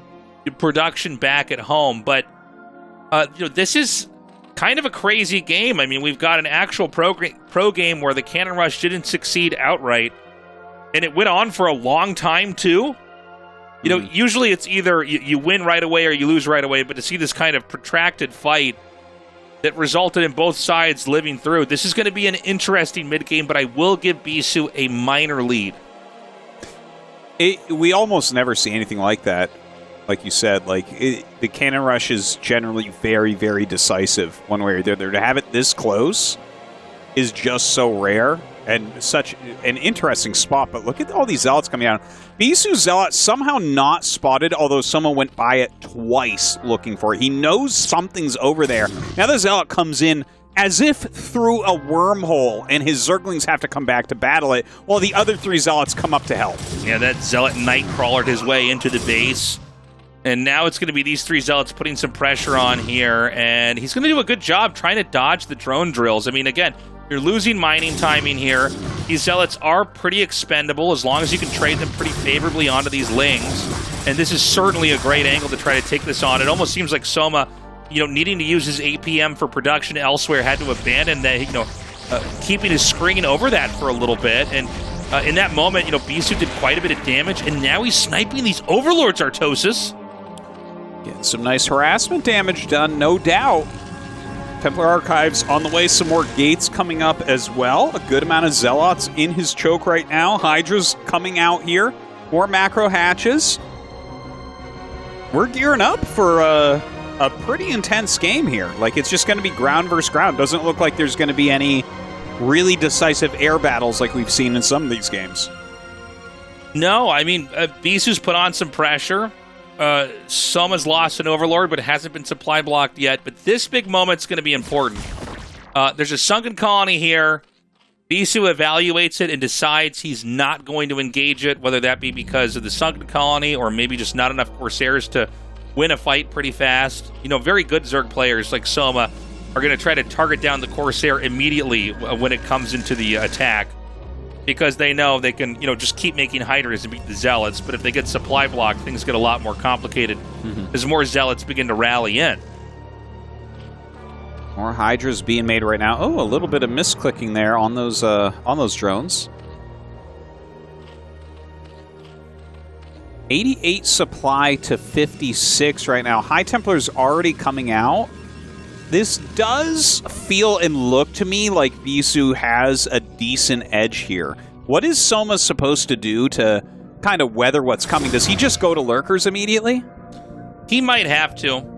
production back at home. But this is kind of a crazy game. I mean, we've got an actual pro game where the cannon rush didn't succeed outright, and it went on for a long time, too. You know, usually it's either you win right away or you lose right away, but to see this kind of protracted fight that resulted in both sides living through, this is going to be an interesting mid-game, but I will give Bisu a minor lead. We almost never see anything like that, like you said. The cannon rush is generally very, very decisive one way or the other. To have it this close is just so rare. And such an interesting spot, but look at all these Zealots coming out. Bisu Zealot somehow not spotted, although someone went by it twice looking for it. He knows something's over there. Now the Zealot comes in as if through a wormhole, and his Zerglings have to come back to battle it, while the other 3 Zealots come up to help. Yeah, that Zealot Nightcrawlered his way into the base. And now it's going to be these 3 Zealots putting some pressure on here, and he's going to do a good job trying to dodge the drone drills. I mean, again, you're losing mining timing here. These Zealots are pretty expendable as long as you can trade them pretty favorably onto these Lings. And this is certainly a great angle to try to take this on. It almost seems like Soma, needing to use his APM for production elsewhere, had to abandon that, keeping his screen over that for a little bit. And in that moment, Bisu did quite a bit of damage, and now he's sniping these Overlords, Tastosis. Getting some nice harassment damage done, no doubt. Templar Archives on the way, some more gates coming up as well. A good amount of Zealots in his choke right now. Hydra's coming out here. More macro hatches. We're gearing up for a pretty intense game here. Like, it's just going to be ground versus ground. Doesn't look like there's going to be any really decisive air battles like we've seen in some of these games. No, I mean, Bisu's put on some pressure. Soma's lost an Overlord, but it hasn't been supply blocked yet. But this big moment's going to be important. There's a sunken colony here. Bisu evaluates it and decides he's not going to engage it, whether that be because of the sunken colony or maybe just not enough Corsairs to win a fight pretty fast. Very good Zerg players like Soma are going to try to target down the Corsair immediately when it comes into the attack, because they know they can, just keep making Hydras and beat the Zealots. But if they get supply blocked, things get a lot more complicated as more Zealots begin to rally in. More Hydras being made right now. Oh, a little bit of misclicking there on those drones. 88 supply to 56 right now. High Templar's already coming out. This does feel and look to me like Bisu has a decent edge here. What is Soma supposed to do to kind of weather what's coming? Does he just go to Lurkers immediately? He might have to.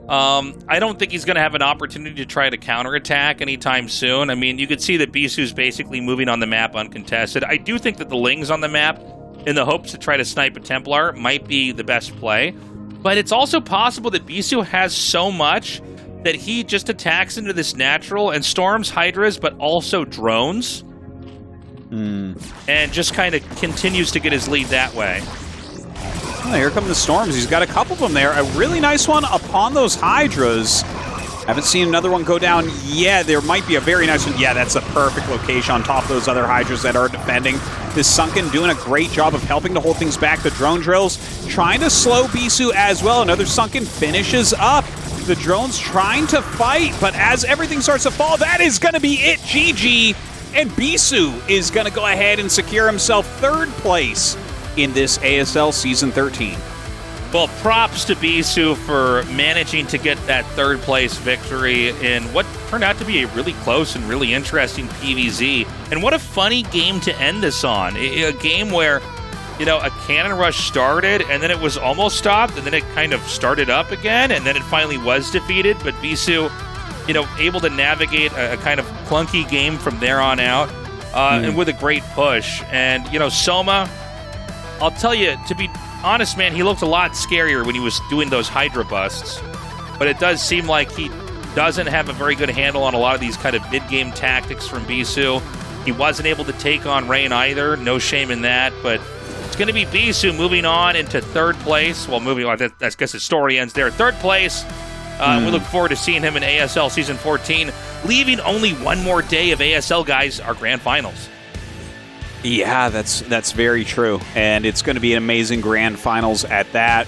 I don't think he's going to have an opportunity to try to counterattack anytime soon. I mean, you could see that Bisu's basically moving on the map uncontested. I do think that the Lings on the map, in the hopes to try to snipe a Templar, might be the best play. But it's also possible that Bisu has so much that he just attacks into this natural and storms Hydras, but also drones. And just kind of continues to get his lead that way. Oh, here come the storms. He's got a couple of them there. A really nice one upon those Hydras. Haven't seen another one go down. Yeah, there might be a very nice one. Yeah, that's a perfect location on top of those other Hydras that are defending. This Sunken doing a great job of helping to hold things back. The drone drills trying to slow Bisu as well. Another Sunken finishes up. The drones trying to fight, but as everything starts to fall, that is going to be it. GG. And Bisu is going to go ahead and secure himself third place in this ASL Season 13. Well, props to Bisu for managing to get that third place victory in what turned out to be a really close and really interesting PvZ. And what a funny game to end this on. A game where a cannon rush started, and then it was almost stopped, and then it kind of started up again, and then it finally was defeated. But Bisu, able to navigate a kind of clunky game from there on out, and with a great push. And, Soma, I'll tell you, to be honest, man, he looked a lot scarier when he was doing those Hydra busts. But it does seem like he doesn't have a very good handle on a lot of these kind of mid-game tactics from Bisu. He wasn't able to take on Rain either. No shame in that, but it's going to be Bisu moving on into third place. Well, moving on, I guess the story ends there. Third place. We look forward to seeing him in ASL Season 14, leaving only one more day of ASL, guys, our grand finals. Yeah, that's very true. And it's going to be an amazing grand finals at that.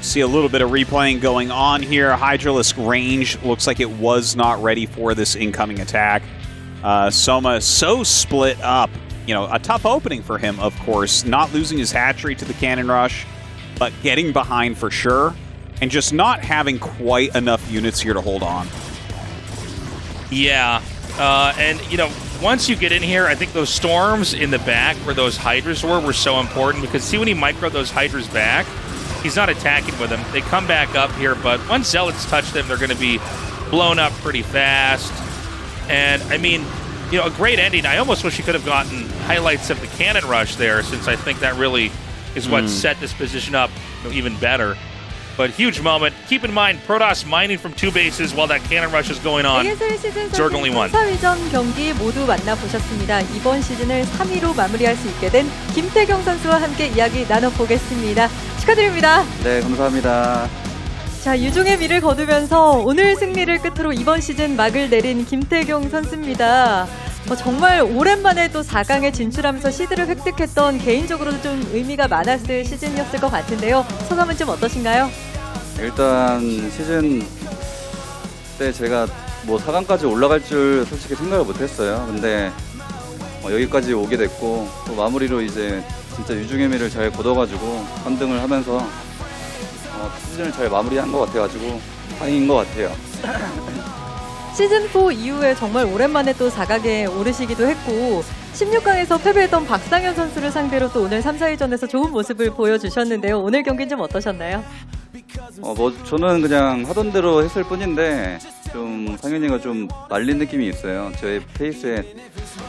See a little bit of replaying going on here. Hydralisk range looks like it was not ready for this incoming attack. Soma so split up. A tough opening for him, of course. Not losing his hatchery to the cannon rush, but getting behind for sure. And just not having quite enough units here to hold on. Yeah. And, once you get in here, I think those storms in the back where those Hydras were so important. Because see when he microed those Hydras back, he's not attacking with them. They come back up here, but once Zealots touch them, they're going to be blown up pretty fast. And, I mean, a great ending. I almost wish he could have gotten highlights of the cannon rush there, since I think that really is what set this position up even better. But huge moment. Keep in mind, Protoss mining from 2 bases while that cannon rush is going on. ASL 시즌 Zerg only won. 4위전 경기 모두 만나보셨습니다. 이번 시즌을 3위로 마무리할 수 있게 된 김태경 선수와 함께 이야기 나눠보겠습니다. 축하드립니다. 네, 감사합니다. 자, 유종의 미를 거두면서 오늘 승리를 끝으로 이번 시즌 막을 내린 김태경 선수입니다. 정말 오랜만에 또 4강에 진출하면서 시드를 획득했던, 개인적으로도 좀 의미가 많았을 시즌이었을 것 같은데요. 소감은 좀 어떠신가요? 일단 시즌 때 제가 4강까지 올라갈 줄 솔직히 생각을 못했어요. 근데 여기까지 오게 됐고, 또 마무리로 이제 진짜 유종의 미를 잘 거둬가지고 3등을 하면서 시즌을 잘 마무리한 것 같아가지고 다행인 것 같아요. 시즌4 이후에 정말 오랜만에 또 4강에 오르시기도 했고, 16강에서 패배했던 박상현 선수를 상대로 또 오늘 3, 4위전에서 좋은 모습을 보여주셨는데요. 오늘 경기는 좀 어떠셨나요? 저는 그냥 하던 대로 했을 뿐인데 좀 상현이가 좀 말린 느낌이 있어요. 저의 페이스에.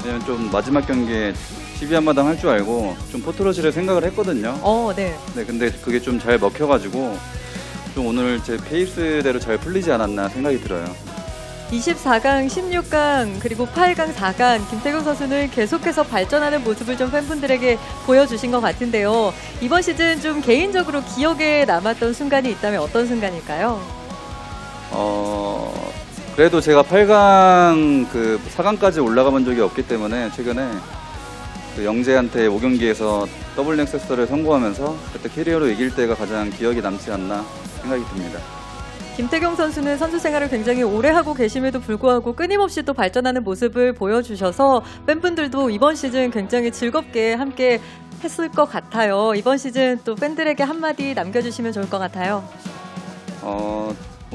왜냐면 좀 마지막 경기에 12한마당 할 줄 알고 좀 포트러시를 생각을 했거든요. 네. 네, 근데 그게 좀 잘 먹혀가지고 좀 오늘 제 페이스대로 잘 풀리지 않았나 생각이 들어요. 24강, 16강, 그리고 8강, 4강 김태경 선수는 계속해서 발전하는 모습을 좀 팬분들에게 보여주신 것 같은데요. 이번 시즌 좀 개인적으로 기억에 남았던 순간이 있다면 어떤 순간일까요? 그래도 제가 8강 4강까지 올라가 본 적이 없기 때문에 최근에 영재한테 5경기에서 더블 넥서스를 성공하면서 그때 캐리어로 이길 때가 가장 기억에 남지 않나 생각이 듭니다. 김태경 선수는 선수 생활을 굉장히 오래 하고 계심에도 불구하고 끊임없이 또 발전하는 모습을 보여주셔서 팬분들도 이번 시즌 굉장히 즐겁게 함께 했을 것 같아요. 이번 시즌 또 팬들에게 한마디 남겨주시면 좋을 것 같아요.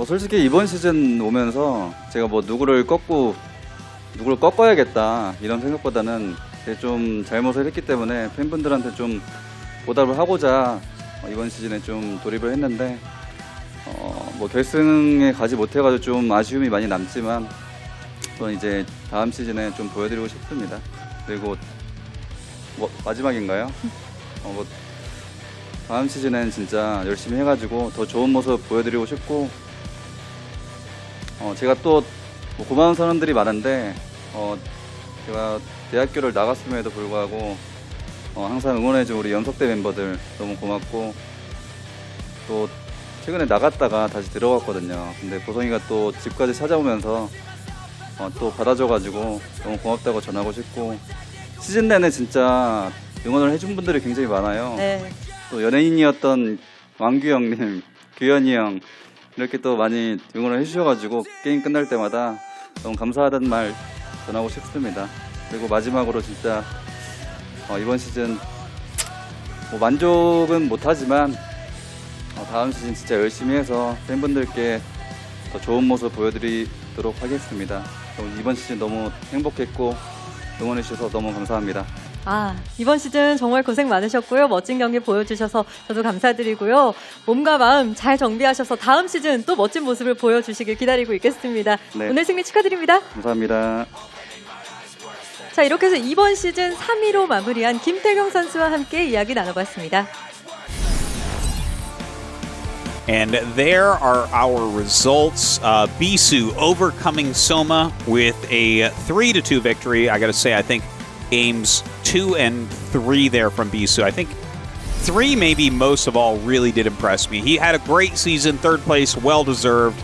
솔직히 이번 시즌 오면서 제가 누구를 꺾어야겠다 이런 생각보다는 좀 잘못을 했기 때문에 팬분들한테 좀 보답을 하고자 이번 시즌에 좀 돌입을 했는데 결승에 가지 못해가지고 좀 아쉬움이 많이 남지만 또 이제 다음 시즌에 좀 보여드리고 싶습니다. 그리고 마지막인가요? 다음 시즌엔 진짜 열심히 해가지고 더 좋은 모습 보여드리고 싶고 제가 또 고마운 사람들이 많은데 제가 대학교를 나갔음에도 불구하고 항상 응원해준 우리 연석대 멤버들 너무 고맙고 또 최근에 나갔다가 다시 들어갔거든요. 근데 보성이가 또 집까지 찾아오면서 또 받아줘가지고 너무 고맙다고 전하고 싶고 시즌 내내 진짜 응원을 해준 분들이 굉장히 많아요. 네. 또 연예인이었던 왕규 형님, 규현이 형 이렇게 또 많이 응원을 해주셔가지고 게임 끝날 때마다 너무 감사하다는 말 전하고 싶습니다. 그리고 마지막으로 진짜 이번 시즌 만족은 못하지만 다음 시즌 진짜 열심히 해서 팬분들께 더 좋은 모습 보여드리도록 하겠습니다. 이번 시즌 너무 행복했고 응원해주셔서 너무 감사합니다. 이번 시즌 정말 고생 많으셨고요. 멋진 경기 보여주셔서 저도 감사드리고요. 몸과 마음 잘 정비하셔서 다음 시즌 또 멋진 모습을 보여주시길 기다리고 있겠습니다. 네. 오늘 승리 축하드립니다. 감사합니다. 자, 이렇게 해서 이번 시즌 3위로 마무리한 김태경 선수와 함께 이야기 나눠봤습니다. And there are our results. Bisu overcoming Soma with a 3-2 victory. I got to say, I think games 2 and 3 there from Bisu. I think 3 maybe most of all really did impress me. He had a great season, third place, well-deserved.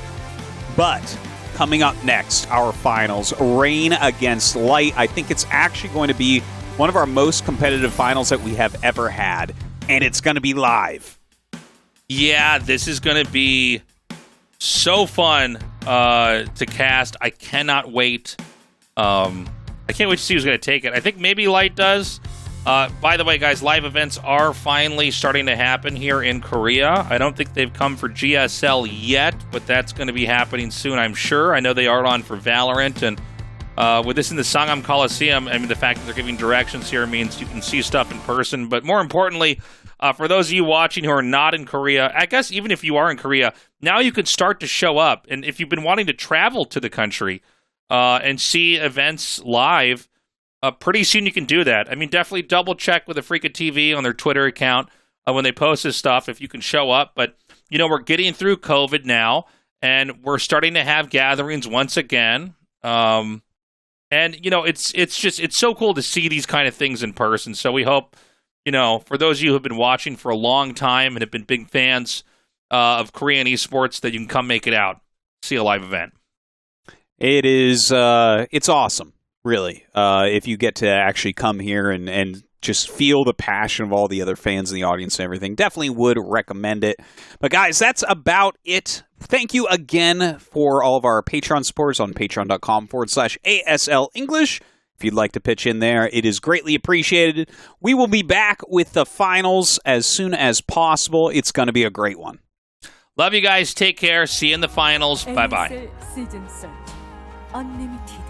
But coming up next, our finals, Rain against Light. I think it's actually going to be one of our most competitive finals that we have ever had. And it's going to be live. Yeah, this is going to be so fun to cast. I cannot wait. I can't wait to see who's going to take it. I think maybe Light does. By the way, guys, live events are finally starting to happen here in Korea. I don't think they've come for GSL yet, but that's going to be happening soon, I'm sure. I know they are on for Valorant, and with this in the Sangam Coliseum, I mean, the fact that they're giving directions here means you can see stuff in person. But more importantly, for those of you watching who are not in Korea, I guess even if you are in Korea, now you can start to show up. And if you've been wanting to travel to the country and see events live, pretty soon you can do that. I mean, definitely double check with AfreecaTV on their Twitter account when they post this stuff if you can show up. But, you know, we're getting through COVID now, and we're starting to have gatherings once again. And, you know, it's so cool to see these kind of things in person. So we hope, you know, for those of you who have been watching for a long time and have been big fans of Korean esports, that you can come make it out, see a live event. It is, it's awesome, really. If you get to actually come here and just feel the passion of all the other fans in the audience and everything, definitely would recommend it. But guys, that's about it. Thank you again for all of our Patreon supporters on patreon.com/ASL English. If you'd like to pitch in there, it is greatly appreciated. We will be back with the finals as soon as possible. It's going to be a great one. Love you guys. Take care. See you in the finals. Bye-bye. ASL Season 13 Unlimited.